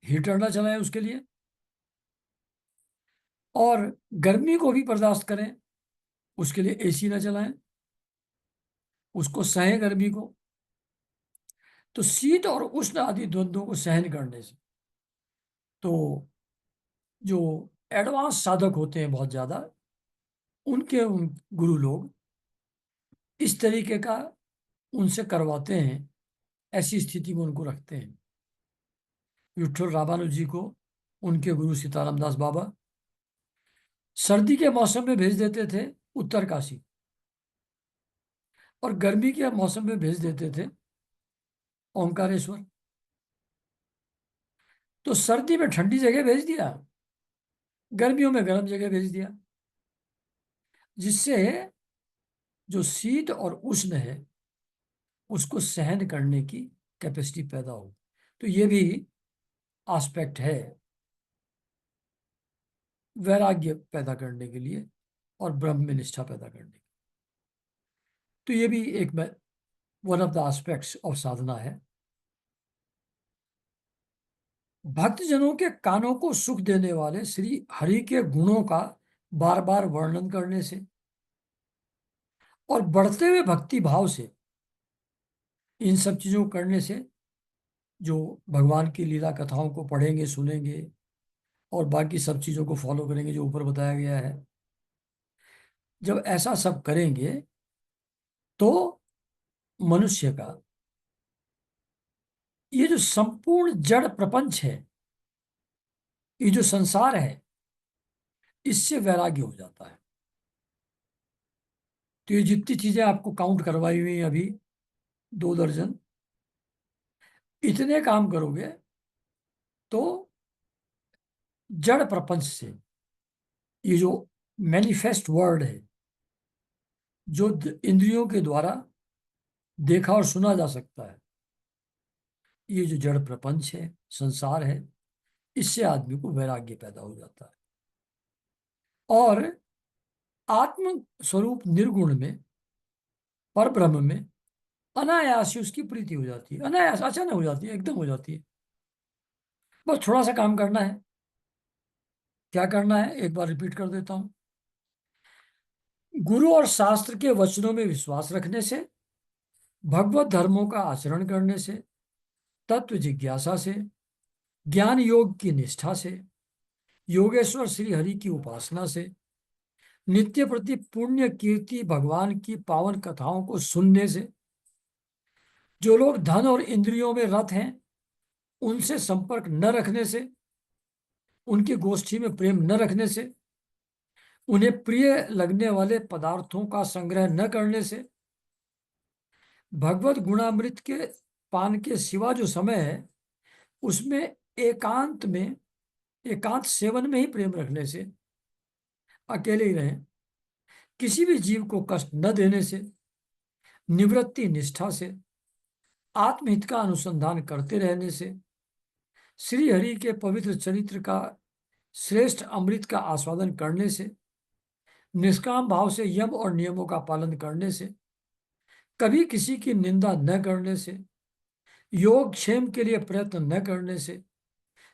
हीटर ना चलाएं उसके लिए, और गर्मी को भी बर्दाश्त करें, उसके लिए एसी ना चलाएं, उसको सहें गर्मी को। तो शीत और उष्ण आदि द्वंद्वों को सहन करने से, तो जो एडवांस साधक होते हैं बहुत ज्यादा, उन गुरु लोग इस तरीके का उनसे करवाते हैं, ऐसी स्थिति में उनको रखते हैं। विठल रामानुज जी को उनके गुरु सीताराम दास बाबा सर्दी के मौसम में भेज देते थे उत्तरकाशी, और गर्मी के मौसम में भेज देते थे ओंकारेश्वर। तो सर्दी में ठंडी जगह भेज दिया, गर्मियों में गर्म जगह भेज दिया, जिससे जो शीत और उष्ण है उसको सहन करने की कैपेसिटी पैदा हो। तो ये भी एस्पेक्ट है वैराग्य पैदा करने के लिए और ब्रह्म में निष्ठा पैदा करने की। तो ये भी एक one of the aspects of sadhana है। भक्तजनों के कानों को सुख देने वाले श्री हरि के गुणों का बार बार वर्णन करने से और बढ़ते हुए भक्ति भाव से, इन सब चीजों को करने से, जो भगवान की लीला कथाओं को पढ़ेंगे, सुनेंगे और बाकी सब चीजों को फॉलो करेंगे जो ऊपर बताया गया है, जब ऐसा सब करेंगे तो मनुष्य का ये जो संपूर्ण जड़ प्रपंच है, ये जो संसार है, इससे वैराग्य हो जाता है। तो ये जितनी चीजें आपको काउंट करवाई हुई अभी, 2 दर्जन, इतने काम करोगे तो जड़ प्रपंच से, ये जो मैनिफेस्ट वर्ड है, जो इंद्रियों के द्वारा देखा और सुना जा सकता है, ये जो जड़ प्रपंच है, संसार है, इससे आदमी को वैराग्य पैदा हो जाता है। और आत्म स्वरूप निर्गुण में, पर ब्रह्म में, अनायास ही उसकी प्रीति हो जाती है। अनायास, अचानक हो जाती है, एकदम हो जाती है। बस थोड़ा सा काम करना है, क्या करना है, एक बार रिपीट कर देता हूं। गुरु और शास्त्र के वचनों में विश्वास रखने से, भगवत धर्मों का आचरण करने से, तत्व जिज्ञासा से, ज्ञान योग की निष्ठा से, योगेश्वर श्री हरि की उपासना से, नित्य प्रति पुण्य कीर्ति भगवान की पावन कथाओं को सुनने से, जो लोग धन और इंद्रियों में रत हैं उनसे संपर्क न रखने से, उनकी गोष्ठी में प्रेम न रखने से, उन्हें प्रिय लगने वाले पदार्थों का संग्रह न करने से, भगवत गुणामृत के पान के सिवा जो समय है उसमें एकांत सेवन में ही प्रेम रखने से, अकेले ही रहें, किसी भी जीव को कष्ट न देने से, निवृत्ति निष्ठा से, आत्महित का अनुसंधान करते रहने से, श्री हरि के पवित्र चरित्र का श्रेष्ठ अमृत का आस्वादन करने से, निष्काम भाव से यम और नियमों का पालन करने से, कभी किसी की निंदा न करने से, योग क्षेम के लिए प्रयत्न न करने से,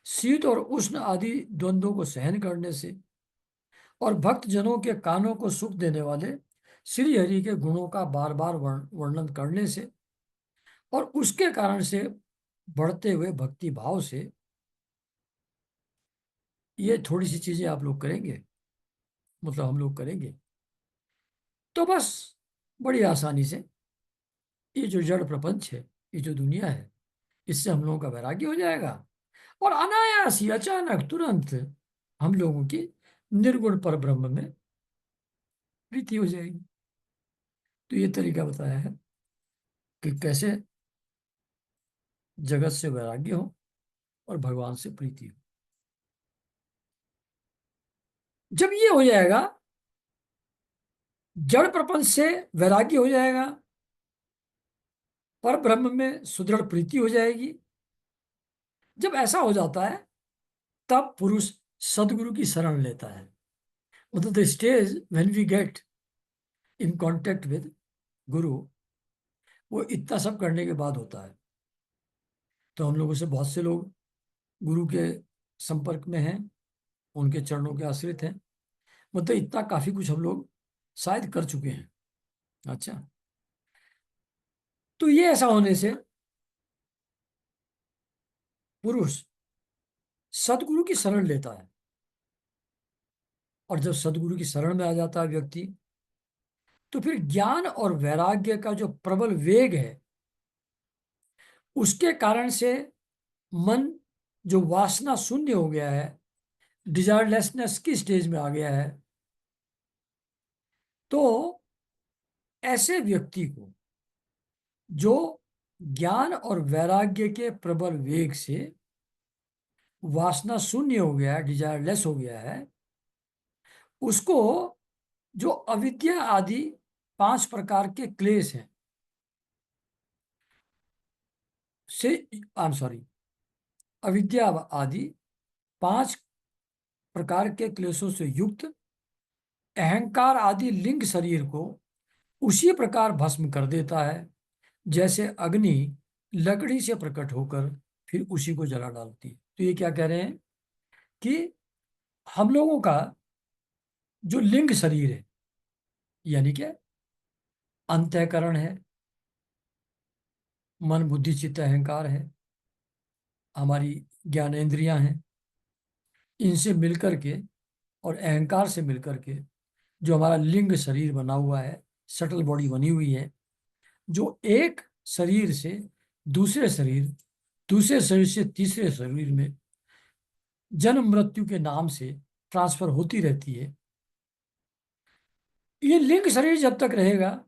शीत और उष्ण आदि द्वंद्वों को सहन करने से, और भक्त जनों के कानों को सुख देने वाले श्री हरि के गुणों का बार बार वर्णन करने से, और उसके कारण से बढ़ते हुए भक्ति भाव से, ये थोड़ी सी चीजें आप लोग करेंगे, मतलब हम लोग करेंगे, तो बस बड़ी आसानी से ये जो जड़ प्रपंच है, ये जो दुनिया है, इससे हम लोगों का वैराग्य हो जाएगा, और अनायास ही अचानक तुरंत हम लोगों की निर्गुण पर ब्रह्म में प्रीति हो जाएगी। तो ये तरीका बताया है कि कैसे जगत से वैराग्य हो और भगवान से प्रीति हो। जब ये हो जाएगा, जड़ प्रपंच से वैराग्य हो जाएगा, पर ब्रह्म में सुदृढ़ प्रीति हो जाएगी। जब ऐसा हो जाता है तब पुरुष सदगुरु की शरण लेता है। मतलब the stage when we get in contact with guru, वो इतना सब करने के बाद होता है। तो हम लोगों से बहुत से लोग गुरु के संपर्क में हैं, उनके चरणों के आश्रित हैं, मतलब इतना काफी कुछ हम लोग शायद कर चुके हैं। अच्छा, तो ये ऐसा होने से पुरुष सदगुरु की शरण लेता है, और जब सदगुरु की शरण में आ जाता है व्यक्ति, तो फिर ज्ञान और वैराग्य का जो प्रबल वेग है, उसके कारण से मन जो वासना शून्य हो गया है, डिजायरलेसनेस की स्टेज में आ गया है, तो ऐसे व्यक्ति को जो ज्ञान और वैराग्य के प्रबल वेग से वासना शून्य हो गया है, डिजायरलेस हो गया है, उसको जो अविद्या आदि 5 प्रकार के क्लेश हैं से, आई एम सॉरी, अविद्या आदि 5 प्रकार के क्लेशों से युक्त अहंकार आदि लिंग शरीर को उसी प्रकार भस्म कर देता है जैसे अग्नि लकड़ी से प्रकट होकर फिर उसी को जला डालती है। तो ये क्या कह रहे हैं कि हम लोगों का जो लिंग शरीर है, यानी कि अंतःकरण है, मन बुद्धि चित्त अहंकार है, हमारी ज्ञानेंद्रियां हैं, इनसे मिलकर के और अहंकार से मिलकर के जो हमारा लिंग शरीर बना हुआ है, सटल बॉडी बनी हुई है, जो एक शरीर से दूसरे शरीर, दूसरे शरीर से तीसरे शरीर में जन्म मृत्यु के नाम से ट्रांसफर होती रहती है। ये लिंग शरीर जब तक रहेगा,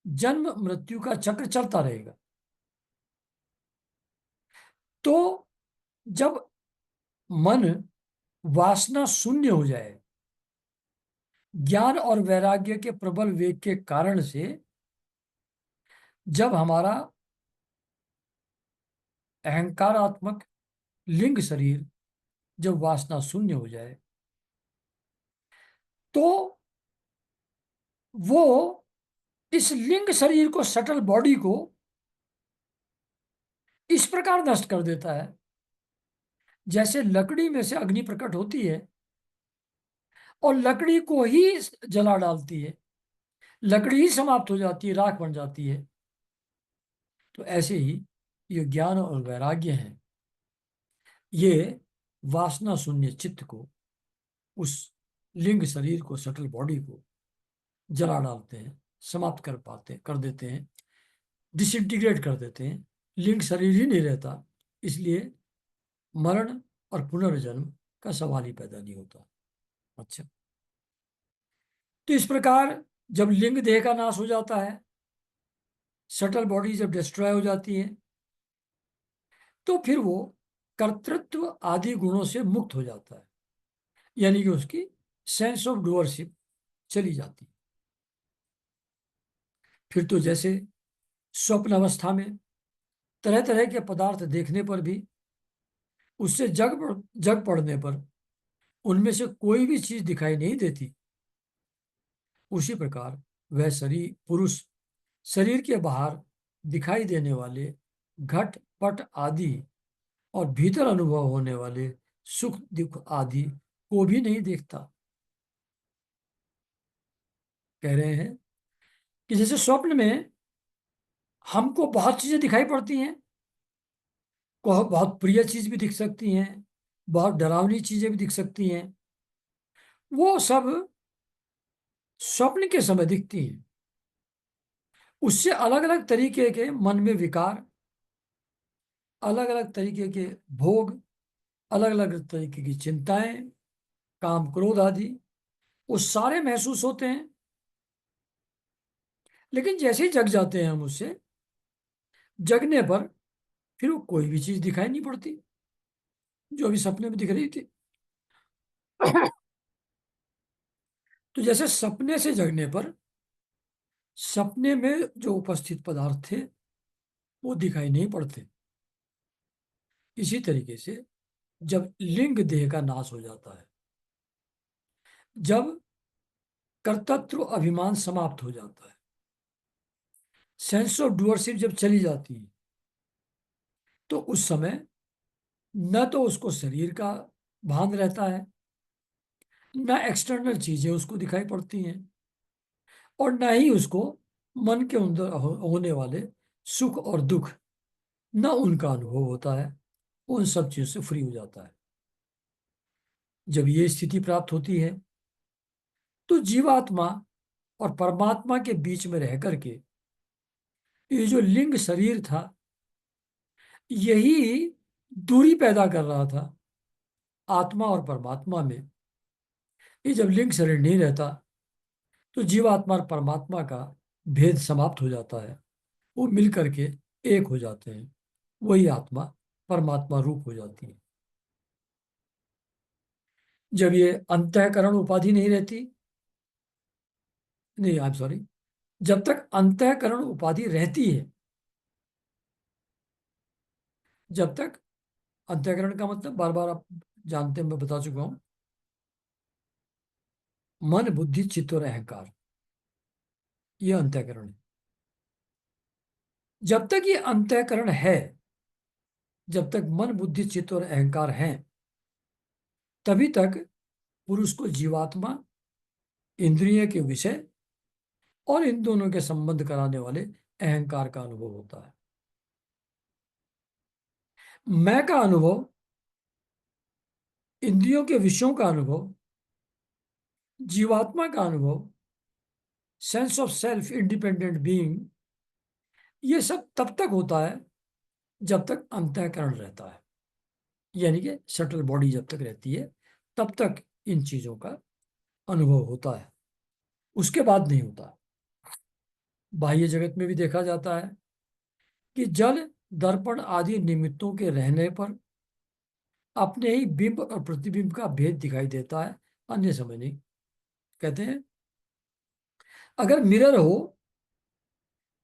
जन्म मृत्यु का चक्र चलता रहेगा। तो जब मन वासना शून्य हो जाए, ज्ञान और वैराग्य के प्रबल वेग के कारण से जब हमारा अहंकारात्मक लिंग शरीर जब वासना शून्य हो जाए, तो वो इस लिंग शरीर को, सटल बॉडी को इस प्रकार नष्ट कर देता है जैसे लकड़ी में से अग्नि प्रकट होती है और लकड़ी को ही जला डालती है, लकड़ी ही समाप्त हो जाती है, राख बन जाती है। तो ऐसे ही ये ज्ञान और वैराग्य है, ये वासना शून्य चित्त को, उस लिंग शरीर को, सटल बॉडी को जला डालते हैं, समाप्त कर देते हैं, डिसइंटीग्रेट कर देते हैं। लिंग शरीर ही नहीं रहता, इसलिए मरण और पुनर्जन्म का सवाल ही पैदा नहीं होता। अच्छा, तो इस प्रकार जब लिंग देह का नाश हो जाता है, सटल बॉडी जब डिस्ट्रॉय हो जाती है, तो फिर वो कर्तृत्व आदि गुणों से मुक्त हो जाता है, यानी कि उसकी सेंस ऑफ डूअरशिप चली जाती है। फिर तो जैसे स्वप्न अवस्था में तरह तरह के पदार्थ देखने पर भी उससे जग पड़ने पर उनमें से कोई भी चीज दिखाई नहीं देती, उसी प्रकार वह शरीर पुरुष शरीर के बाहर दिखाई देने वाले घट पट आदि और भीतर अनुभव होने वाले सुख दुख आदि को भी नहीं देखता। कह रहे हैं कि जैसे स्वप्न में हमको बहुत चीजें दिखाई पड़ती हैं, को बहुत प्रिय चीज भी दिख सकती हैं, बहुत डरावनी चीजें भी दिख सकती हैं, वो सब स्वप्न के समय दिखती हैं। उससे अलग अलग तरीके के मन में विकार, अलग अलग तरीके के भोग, अलग अलग तरीके की चिंताएं, काम क्रोध आदि, वो सारे महसूस होते हैं। लेकिन जैसे ही जग जाते हैं हम उससे, जगने पर फिर वो कोई भी चीज दिखाई नहीं पड़ती जो अभी सपने में दिख रही थी। तो जैसे सपने से जगने पर सपने में जो उपस्थित पदार्थ थे वो दिखाई नहीं पड़ते, इसी तरीके से जब लिंग देह का नाश हो जाता है, जब कर्तृत्व अभिमान समाप्त हो जाता है, सेंस ऑफ डूअरशिप जब चली जाती है, तो उस समय न तो उसको शरीर का भान रहता है, न एक्सटर्नल चीजें उसको दिखाई पड़ती हैं, और न ही उसको मन के अंदर होने वाले सुख और दुख, न उनका अनुभव होता है। उन सब चीजों से फ्री हो जाता है। जब ये स्थिति प्राप्त होती है, तो जीवात्मा और परमात्मा के बीच में रह करके ये जो लिंग शरीर था, यही दूरी पैदा कर रहा था आत्मा और परमात्मा में। ये जब लिंग शरीर नहीं रहता, तो जीवात्मा और परमात्मा का भेद समाप्त हो जाता है, वो मिल करके एक हो जाते हैं, वही आत्मा परमात्मा रूप हो जाती है। जब ये अंतःकरण उपाधि नहीं रहती, नहीं, आई एम सॉरी, जब तक अंतःकरण उपाधि रहती है, जब तक, अंतःकरण का मतलब बार बार आप जानते हैं, मैं बता चुका हूं, मन बुद्धि चित्त और अहंकार, ये अंतःकरण है। जब तक ये अंतःकरण है, जब तक मन बुद्धि चित्त और अहंकार हैं, तभी तक पुरुष को जीवात्मा, इंद्रिय के विषय और इन दोनों के संबंध कराने वाले अहंकार का अनुभव होता है। मैं का अनुभव, इंद्रियों के विषयों का अनुभव, जीवात्मा का अनुभव, sense of self independent being, ये सब तब तक होता है जब तक अंतःकरण रहता है, यानी कि शटल बॉडी जब तक रहती है तब तक इन चीजों का अनुभव होता है, उसके बाद नहीं होता। बाह्य जगत में भी देखा जाता है कि जल दर्पण आदि निमित्तों के रहने पर अपने ही बिंब और प्रतिबिंब का भेद दिखाई देता है, अन्य समय नहीं। कहते हैं अगर मिरर हो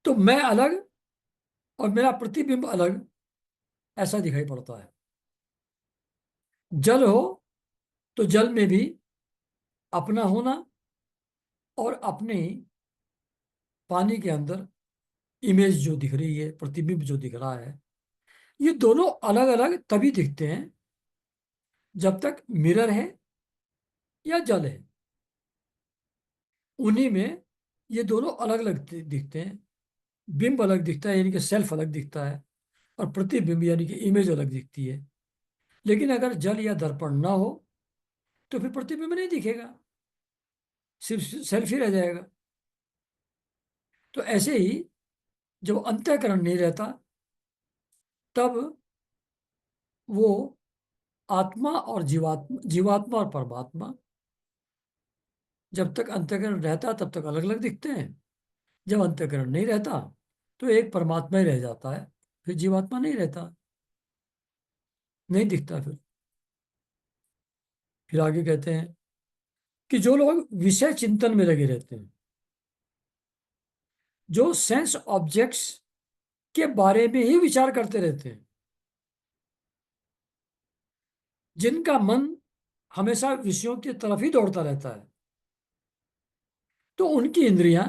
तो मैं अलग और मेरा प्रतिबिंब अलग, ऐसा दिखाई पड़ता है। जल हो तो जल में भी अपना होना और अपने पानी के अंदर इमेज जो दिख रही है, प्रतिबिंब जो दिख रहा है, ये दोनों अलग अलग तभी दिखते हैं जब तक मिरर है या जल है। उन्हीं में ये दोनों अलग अलग दिखते हैं। बिंब अलग दिखता है यानी कि सेल्फ अलग दिखता है, और प्रतिबिंब यानी कि इमेज अलग दिखती है। लेकिन अगर जल या दर्पण ना हो तो फिर प्रतिबिंब नहीं दिखेगा, सिर्फ सेल्फ ही रह जाएगा। तो ऐसे ही जब अंतःकरण नहीं रहता तब वो आत्मा और जीवात्मा, जीवात्मा और परमात्मा जब तक अंतःकरण रहता तब तक अलग अलग दिखते हैं। जब अंतःकरण नहीं रहता तो एक परमात्मा ही रह जाता है, फिर जीवात्मा नहीं रहता, नहीं दिखता। फिर आगे कहते हैं कि जो लोग विषय चिंतन में लगे रहते हैं, जो सेंस ऑब्जेक्ट्स के बारे में ही विचार करते रहते हैं, जिनका मन हमेशा विषयों की तरफ ही दौड़ता रहता है, तो उनकी इंद्रियां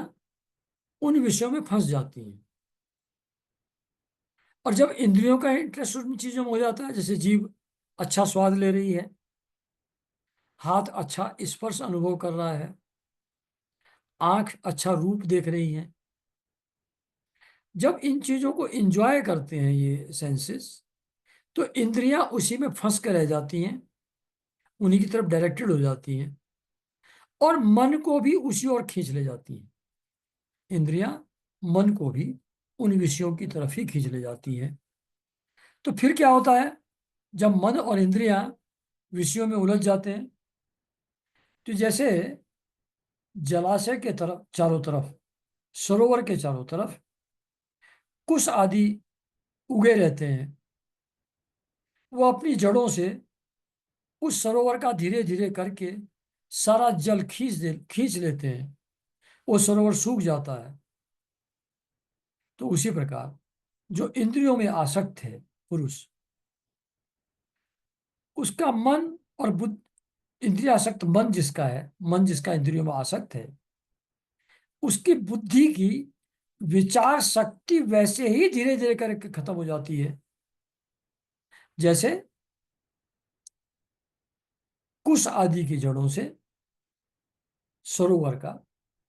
उन विषयों में फंस जाती हैं। और जब इंद्रियों का इंटरेस्ट उन चीजों में हो जाता है, जैसे जीभ अच्छा स्वाद ले रही है, हाथ अच्छा स्पर्श अनुभव कर रहा है, आंख अच्छा रूप देख रही है, जब इन चीजों को एंजॉय करते हैं ये सेंसेस, तो इंद्रियां उसी में फंस कर रह जाती हैं, उन्हीं की तरफ डायरेक्टेड हो जाती हैं, और मन को भी उसी ओर खींच ले जाती हैं। इंद्रियां मन को भी उन विषयों की तरफ ही खींच ले जाती हैं। तो फिर क्या होता है, जब मन और इंद्रियां विषयों में उलझ जाते हैं, तो जैसे जलाशय के तरफ चारों तरफ, सरोवर के चारों तरफ कुश आदि उगे रहते हैं, वो अपनी जड़ों से उस सरोवर का धीरे धीरे करके सारा जल खींच लेते हैं, वो सरोवर सूख जाता है। तो उसी प्रकार जो इंद्रियों में आसक्त है पुरुष, उसका मन और बुद्ध, इंद्रिय आसक्त मन जिसका है, मन जिसका इंद्रियों में आसक्त है, उसकी बुद्धि की विचार शक्ति वैसे ही धीरे धीरे करके खत्म हो जाती है, जैसे कुश आदि की जड़ों से सरोवर का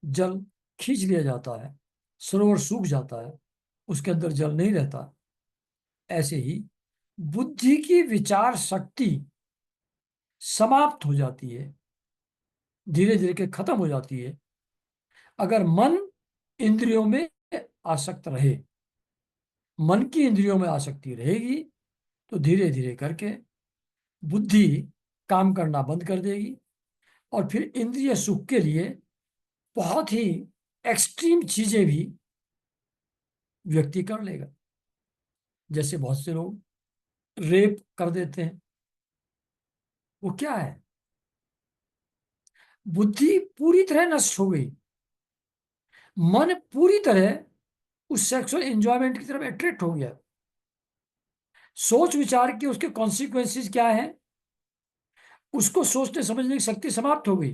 जल खींच लिया जाता है, सरोवर सूख जाता है, उसके अंदर जल नहीं रहता। ऐसे ही बुद्धि की विचार शक्ति समाप्त हो जाती है, धीरे धीरे के खत्म हो जाती है, अगर मन इंद्रियों में आसक्त रहे। मन की इंद्रियों में आसक्ति रहेगी तो धीरे धीरे करके बुद्धि काम करना बंद कर देगी, और फिर इंद्रिय सुख के लिए बहुत ही एक्सट्रीम चीजें भी व्यक्ति कर लेगा। जैसे बहुत से लोग रेप कर देते हैं, वो क्या है, बुद्धि पूरी तरह नष्ट हो गई, मन पूरी तरह उस सेक्सुअल एंजॉयमेंट की तरफ अट्रैक्ट हो गया, सोच विचार के उसके कॉन्सिक्वेंसेस क्या है, उसको सोचने समझने की शक्ति समाप्त हो गई,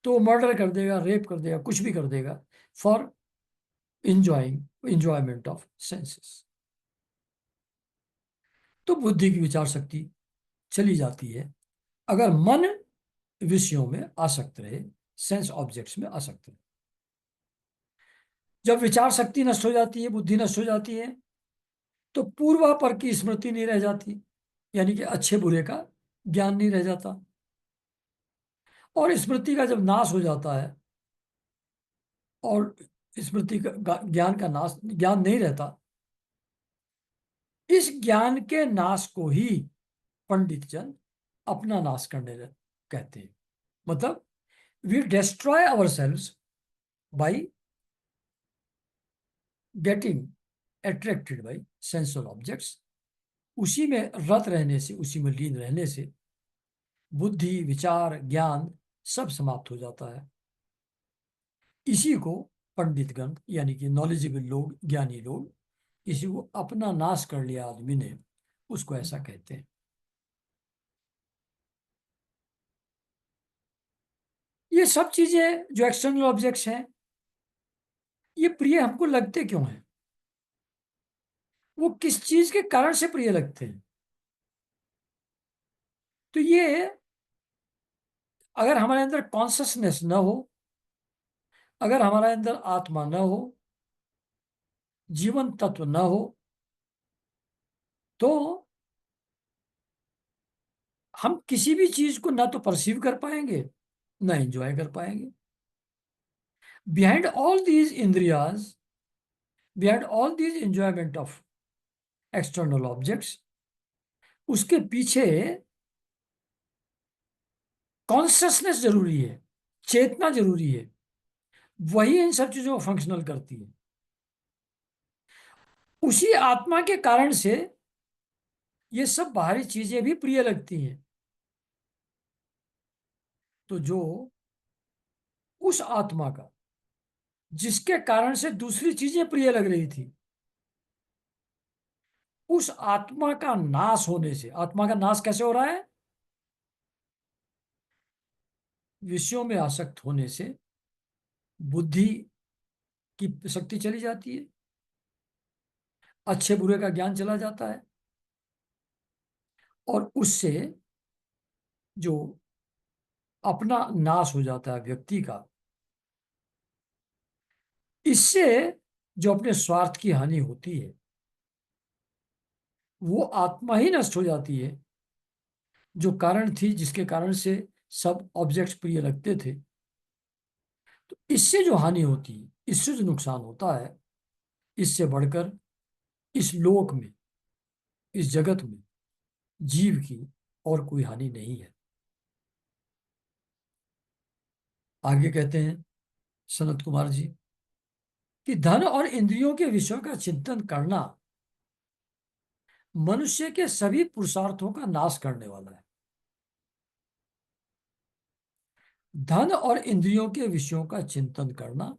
तो वो मर्डर कर देगा, रेप कर देगा, कुछ भी कर देगा फॉर इंजॉयमेंट ऑफ सेंसेस। तो बुद्धि की विचार शक्ति चली जाती है अगर मन विषयों में आसक्त रहे, सेंस ऑब्जेक्ट्स में आसक्त रहे। जब विचार शक्ति नष्ट हो जाती है, बुद्धि नष्ट हो जाती है, तो पूर्वापर की स्मृति नहीं रह जाती, यानी कि अच्छे बुरे का ज्ञान नहीं रह जाता। और स्मृति का जब नाश हो जाता है और स्मृति का ज्ञान का नाश, ज्ञान नहीं रहता, इस ज्ञान के नाश को ही पंडित जन अपना नाश करने कहते हैं। मतलब we destroy our selves by getting attracted by sensual objects. उसी में रत रहने से, उसी में लीन रहने से बुद्धि, विचार, ज्ञान सब समाप्त हो जाता है। इसी को पंडितगण यानी कि नॉलेजेबल लोग, ज्ञानी लोग, इसी को अपना नाश कर लिया आदमी ने, उसको ऐसा कहते हैं। ये सब चीजें जो एक्सटर्नल ऑब्जेक्ट्स हैं, ये प्रिय हमको लगते क्यों हैं, वो किस चीज के कारण से प्रिय लगते हैं। तो ये, अगर हमारे अंदर कॉन्शसनेस न हो अगर हमारे अंदर आत्मा न हो, जीवन तत्व न हो, तो हम किसी भी चीज को ना तो परसीव कर पाएंगे, ना एंजॉय कर पाएंगे। बिहाइंड ऑल दीज इंद्रियाज, behind all these enjoyment of external objects, उसके पीछे कॉन्शियसनेस जरूरी है, चेतना जरूरी है। वही इन सब चीजों को फंक्शनल करती है। उसी आत्मा के कारण से ये सब बाहरी चीजें भी प्रिय लगती हैं। तो जो उस आत्मा का, जिसके कारण से दूसरी चीजें प्रिय लग रही थी, उस आत्मा का नाश होने से, आत्मा का नाश कैसे हो रहा है? विषयों में आसक्त होने से बुद्धि की शक्ति चली जाती है, अच्छे बुरे का ज्ञान चला जाता है, और उससे जो अपना नाश हो जाता है व्यक्ति का, इससे जो अपने स्वार्थ की हानि होती है, वो आत्मा ही नष्ट हो जाती है, जो कारण थी, जिसके कारण से सब ऑब्जेक्ट्स प्रिय लगते थे। तो इससे जो हानि होती है, इससे जो नुकसान होता है, इससे बढ़कर इस लोक में, इस जगत में जीव की और कोई हानि नहीं है। आगे कहते हैं सनत कुमार जी कि धन और इंद्रियों के विषयों का चिंतन करना मनुष्य के सभी पुरुषार्थों का नाश करने वाला है। धन और इंद्रियों के विषयों का चिंतन करना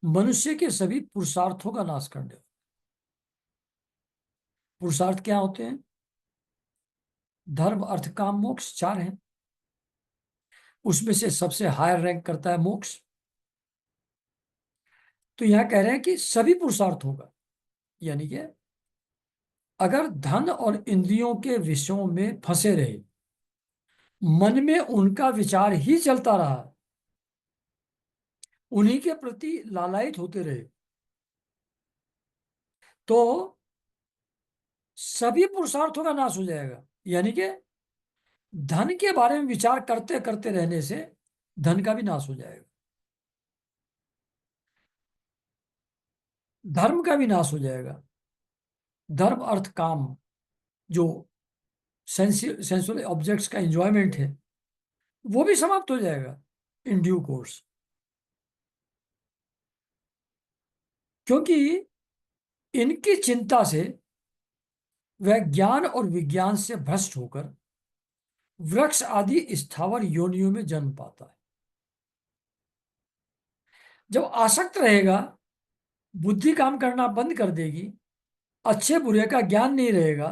मनुष्य के सभी पुरुषार्थों का नाश करने वाला। पुरुषार्थ क्या होते हैं? धर्म, अर्थ, काम, मोक्ष, चार हैं। उसमें से सबसे हायर रैंक करता है मोक्ष। तो यहां कह रहे हैं कि सभी पुरुषार्थों का, यानी कि अगर धन और इंद्रियों के विषयों में फंसे रहे, मन में उनका विचार ही चलता रहा, उन्हीं के प्रति लालायित होते रहे, तो सभी पुरुषार्थों का नाश हो जाएगा। यानी कि धन के बारे में विचार करते करते रहने से धन का भी नाश हो जाएगा, धर्म का भी नाश हो जाएगा। धर्म, अर्थ, काम, जो सेंसुअल ऑब्जेक्ट्स का एंजॉयमेंट है, वो भी समाप्त हो जाएगा इन ड्यू कोर्स। क्योंकि इनकी चिंता से वह ज्ञान और विज्ञान से भ्रष्ट होकर वृक्ष आदि स्थावर योनियों में जन्म पाता है। जब आसक्त रहेगा, बुद्धि काम करना बंद कर देगी, अच्छे बुरे का ज्ञान नहीं रहेगा।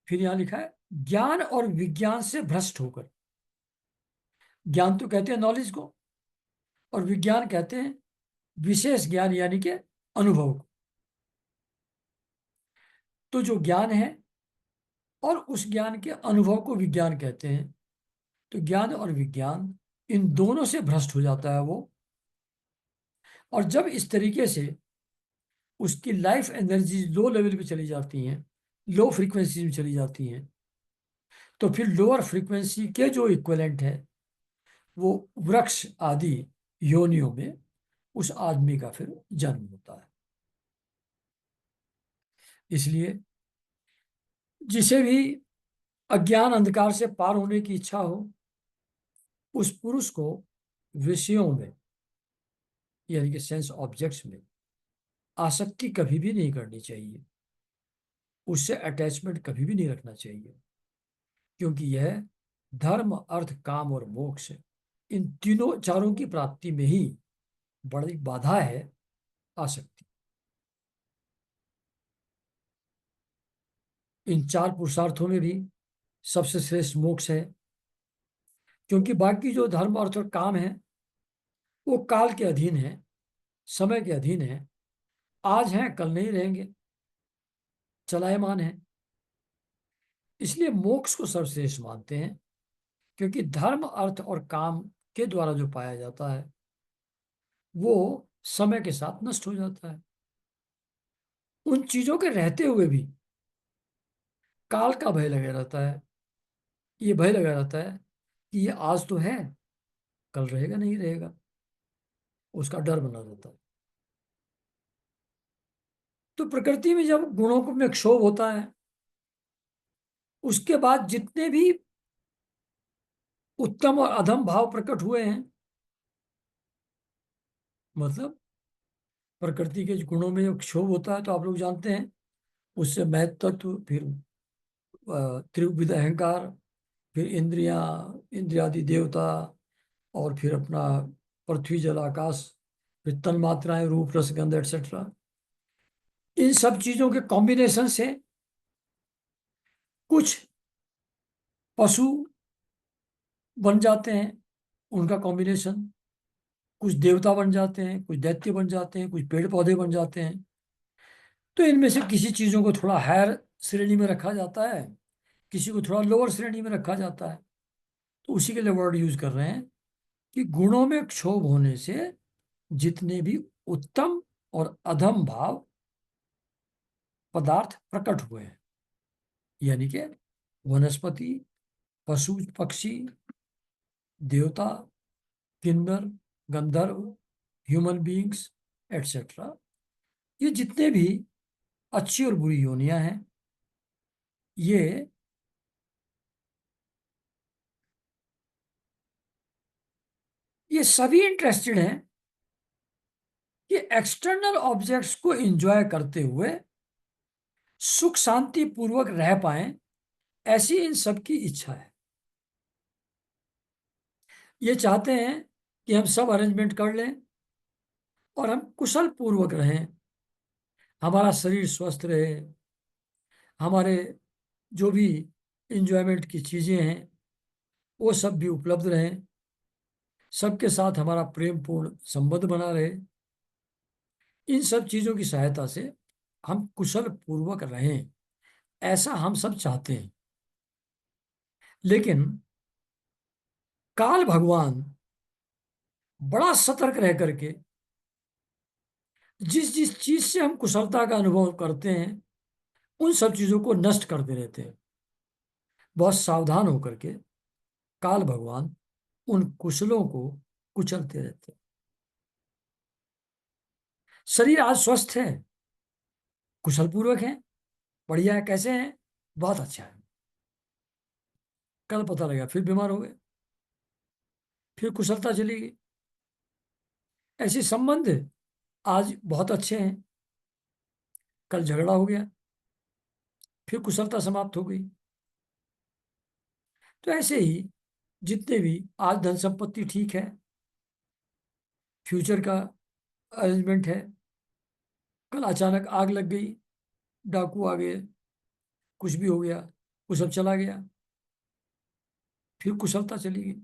फिर यहां लिखा है ज्ञान और विज्ञान से भ्रष्ट होकर। ज्ञान तो कहते हैं नॉलेज को, और विज्ञान कहते हैं विशेष ज्ञान, यानी कि अनुभव को। तो जो ज्ञान है और उस ज्ञान के अनुभव को विज्ञान कहते हैं। तो ज्ञान और विज्ञान, इन दोनों से भ्रष्ट हो जाता है वो। और जब इस तरीके से उसकी लाइफ एनर्जी लो लेवल पे चली जाती हैं, लो फ्रीक्वेंसी में चली जाती हैं, तो फिर लोअर फ्रीक्वेंसी के जो इक्विवेलेंट है, वो वृक्ष आदि योनियों में उस आदमी का फिर जन्म होता है। इसलिए जिसे भी अज्ञान अंधकार से पार होने की इच्छा हो, उस पुरुष को विषयों में, यानी कि सेंस ऑब्जेक्ट्स में आसक्ति कभी भी नहीं करनी चाहिए, उससे अटैचमेंट कभी भी नहीं रखना चाहिए। क्योंकि यह धर्म, अर्थ, काम और मोक्ष, इन तीनों चारों की प्राप्ति में ही बड़ी बाधा है आसक्ति। इन चार पुरुषार्थों में भी सबसे श्रेष्ठ मोक्ष है। क्योंकि बाकी जो धर्म, अर्थ और काम है, वो काल के अधीन है, समय के अधीन है, आज हैं कल नहीं रहेंगे, चलायमान है। इसलिए मोक्ष को सर्वश्रेष्ठ मानते हैं। क्योंकि धर्म, अर्थ और काम के द्वारा जो पाया जाता है वो समय के साथ नष्ट हो जाता है। उन चीजों के रहते हुए भी काल का भय लगा रहता है। ये भय लगा रहता है कि ये आज तो है, कल रहेगा नहीं रहेगा, उसका डर बना रहता है। तो प्रकृति में जब गुणों में क्षोभ होता है, उसके बाद जितने भी उत्तम और अधम भाव प्रकट हुए हैं, मतलब प्रकृति के गुणों में जब क्षोभ होता है तो आप लोग जानते हैं, उससे महत्व तत्व, फिर त्रिविध अहंकार, फिर इंद्रियादि देवता, और फिर अपना पृथ्वी जल आकाश, फिर तन मात्राएं रूप रस गंध एटसेट्रा। इन सब चीजों के कॉम्बिनेशन से कुछ पशु बन जाते हैं, उनका कॉम्बिनेशन, कुछ देवता बन जाते हैं, कुछ दैत्य बन जाते हैं, कुछ पेड़ पौधे बन जाते हैं। तो इनमें से किसी चीजों को थोड़ा हायर श्रेणी में रखा जाता है, किसी को थोड़ा लोअर श्रेणी में रखा जाता है। तो उसी के लिए वर्ड यूज कर रहे हैं कि गुणों में क्षोभ होने से जितने भी उत्तम और अधम भाव पदार्थ प्रकट हुए हैं, यानी कि वनस्पति, पशु पक्षी, देवता, किन्नर, गंधर्व, ह्यूमन बीइंग्स एटसेट्रा, ये जितने भी अच्छी और बुरी योनियां हैं, ये ये सभी इंटरेस्टेड हैं कि एक्सटर्नल ऑब्जेक्ट्स को एंजॉय करते हुए सुख शांति पूर्वक रह पाएं, ऐसी इन सब की इच्छा है। ये चाहते हैं कि हम सब अरेंजमेंट कर लें और हम कुशल पूर्वक रहें, हमारा शरीर स्वस्थ रहे, हमारे जो भी इंजॉयमेंट की चीजें हैं वो सब भी उपलब्ध रहें, सबके साथ हमारा प्रेम पूर्ण संबंध बना रहे। इन सब चीजों की सहायता से हम कुशल पूर्वक रहें, ऐसा हम सब चाहते हैं। लेकिन काल भगवान बड़ा सतर्क रह करके जिस जिस चीज से हम कुशलता का अनुभव करते हैं उन सब चीजों को नष्ट करते रहते हैं। बहुत सावधान होकर के काल भगवान उन कुशलों को कुचलते रहते हैं। शरीर आज स्वस्थ है, कुशल पूर्वक है, बढ़िया है, कैसे हैं, बहुत अच्छा है। कल पता लगा फिर बीमार हो गए, फिर कुशलता चली गई। ऐसे संबंध आज बहुत अच्छे हैं, कल झगड़ा हो गया, फिर कुशलता समाप्त हो गई। तो ऐसे ही जितने भी आज धन संपत्ति ठीक है, फ्यूचर का अरेंजमेंट है, कल अचानक आग लग गई, डाकू आ गए, कुछ भी हो गया, वो सब चला गया, फिर कुशलता चली गई।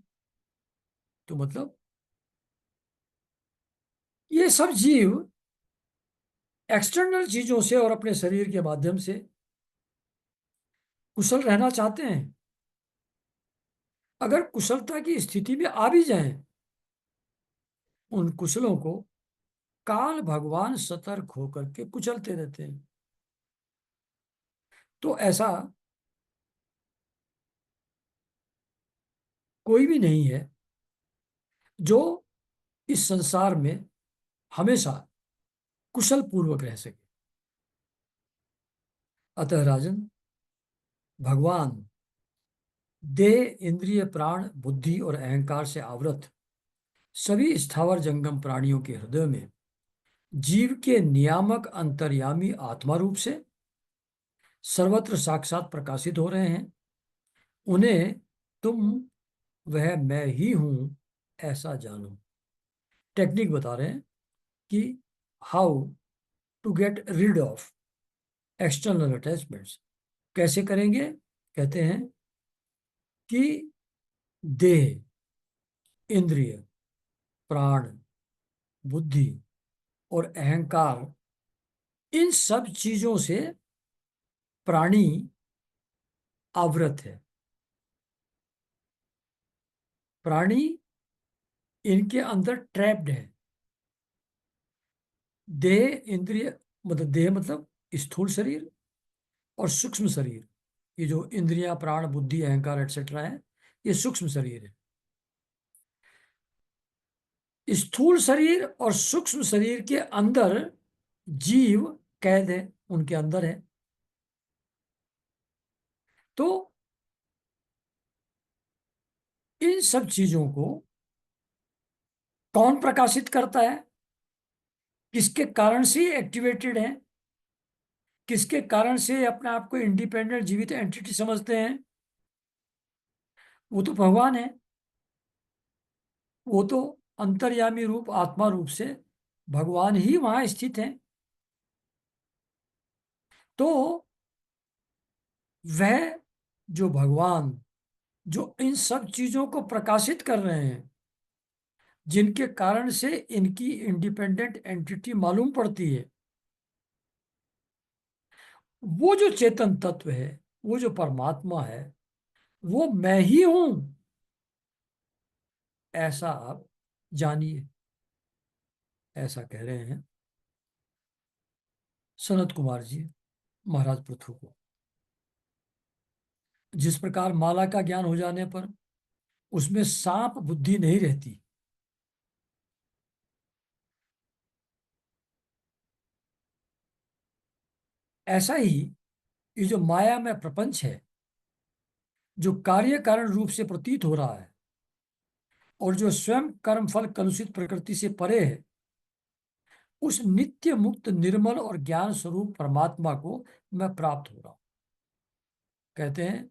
तो मतलब ये सब जीव एक्सटर्नल चीजों से और अपने शरीर के माध्यम से कुशल रहना चाहते हैं। अगर कुशलता की स्थिति में आ भी जाएं, उन कुशलों को काल भगवान सतर्क होकर के कुचलते रहते हैं। तो ऐसा कोई भी नहीं है जो इस संसार में हमेशा कुशल पूर्वक रह सके। अतः राजन, भगवान देह, इंद्रिय, प्राण, बुद्धि और अहंकार से आवृत सभी स्थावर जंगम प्राणियों के हृदय में जीव के नियामक अंतर्यामी आत्मा रूप से सर्वत्र साक्षात प्रकाशित हो रहे हैं। उन्हें तुम वह मैं ही हूं ऐसा जानो। टेक्निक बता रहे हैं कि how to get rid of external attachments. कैसे करेंगे? कहते हैं कि देह, इंद्रिय, प्राण, बुद्धि और अहंकार, इन सब चीजों से प्राणी आवृत है। प्राणी इनके अंदर ट्रैप्ड है। देह इंद्रिय, मतलब देह मतलब स्थूल शरीर, और सूक्ष्म शरीर, ये जो इंद्रियां, प्राण, बुद्धि, अहंकार एटसेट्रा है, ये सूक्ष्म शरीर है। स्थूल शरीर और सूक्ष्म शरीर के अंदर जीव कैद है, उनके अंदर है। तो इन सब चीजों को कौन प्रकाशित करता है, किसके कारण से एक्टिवेटेड है, किसके कारण से अपने आप को इंडिपेंडेंट जीवित एंटिटी समझते हैं? वो तो भगवान है। वो तो अंतर्यामी रूप, आत्मा रूप से भगवान ही वहां स्थित है। तो वह जो भगवान, जो इन सब चीजों को प्रकाशित कर रहे हैं, जिनके कारण से इनकी इंडिपेंडेंट एंटिटी मालूम पड़ती है, वो जो चेतन तत्व है, वो जो परमात्मा है, वो मैं ही हूं, ऐसा आप जानिए। ऐसा कह रहे हैं सनत कुमार जी महाराज पृथु को। जिस प्रकार माला का ज्ञान हो जाने पर उसमें सांप बुद्धि नहीं रहती, ऐसा ही ये जो माया में प्रपंच है, जो कार्य कारण रूप से प्रतीत हो रहा है, और जो स्वयं कर्म फल कलुषित प्रकृति से परे है, उस नित्य मुक्त निर्मल और ज्ञान स्वरूप परमात्मा को मैं प्राप्त हो रहा हूं। कहते हैं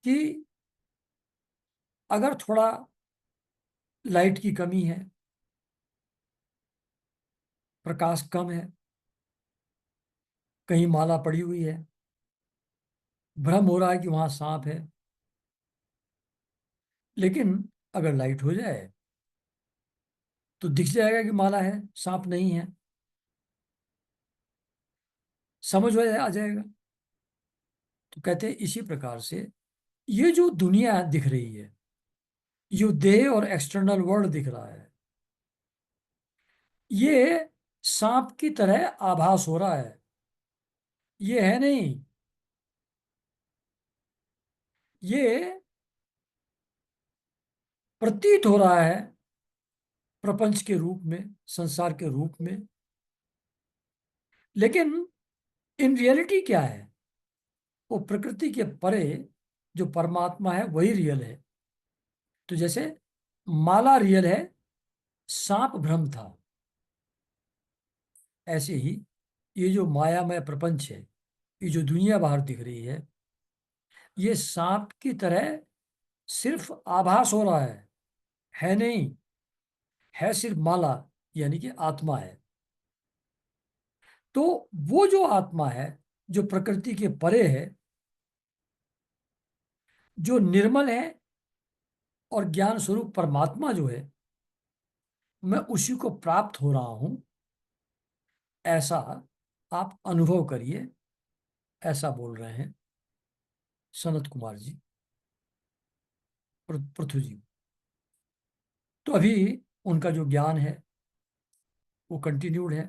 कि अगर थोड़ा लाइट की कमी है, प्रकाश कम है, कहीं माला पड़ी हुई है, भ्रम हो रहा है कि वहां सांप है, लेकिन अगर लाइट हो जाए तो दिख जाएगा कि माला है, सांप नहीं है। समझ आ जाएगा। तो कहते हैं इसी प्रकार से ये जो दुनिया दिख रही है, जो देह और एक्सटर्नल वर्ल्ड दिख रहा है, ये सांप की तरह आभास हो रहा है, ये है नहीं। ये प्रतीत हो रहा है प्रपंच के रूप में, संसार के रूप में, लेकिन इन रियलिटी क्या है? वो प्रकृति के परे जो परमात्मा है वही रियल है। तो जैसे माला रियल है, सांप भ्रम था, ऐसे ही ये जो मायामय प्रपंच है, ये जो दुनिया बाहर दिख रही है, ये सांप की तरह सिर्फ आभास हो रहा है नहीं, है सिर्फ माला, यानी कि आत्मा है। तो वो जो आत्मा है, जो प्रकृति के परे है, जो निर्मल है, और ज्ञान स्वरूप परमात्मा जो है, मैं उसी को प्राप्त हो रहा हूं, ऐसा आप अनुभव करिए। ऐसा बोल रहे हैं सनत कुमार जी पृथु जी। तो अभी उनका जो ज्ञान है वो कंटिन्यूड है,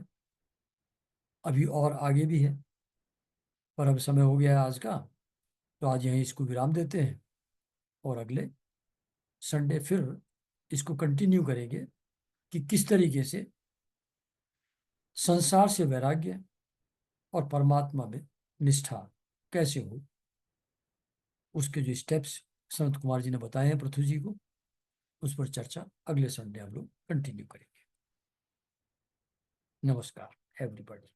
अभी और आगे भी है, पर अब समय हो गया है आज का, तो आज यहीं इसको विराम देते हैं, और अगले संडे फिर इसको कंटिन्यू करेंगे कि किस तरीके से संसार से वैराग्य और परमात्मा में निष्ठा कैसे हो। उसके जो स्टेप्स सनत कुमार जी ने बताए हैं पृथ्वी जी को, उस पर चर्चा अगले संडे हम लोग कंटिन्यू करेंगे। नमस्कार एवरीबॉडी।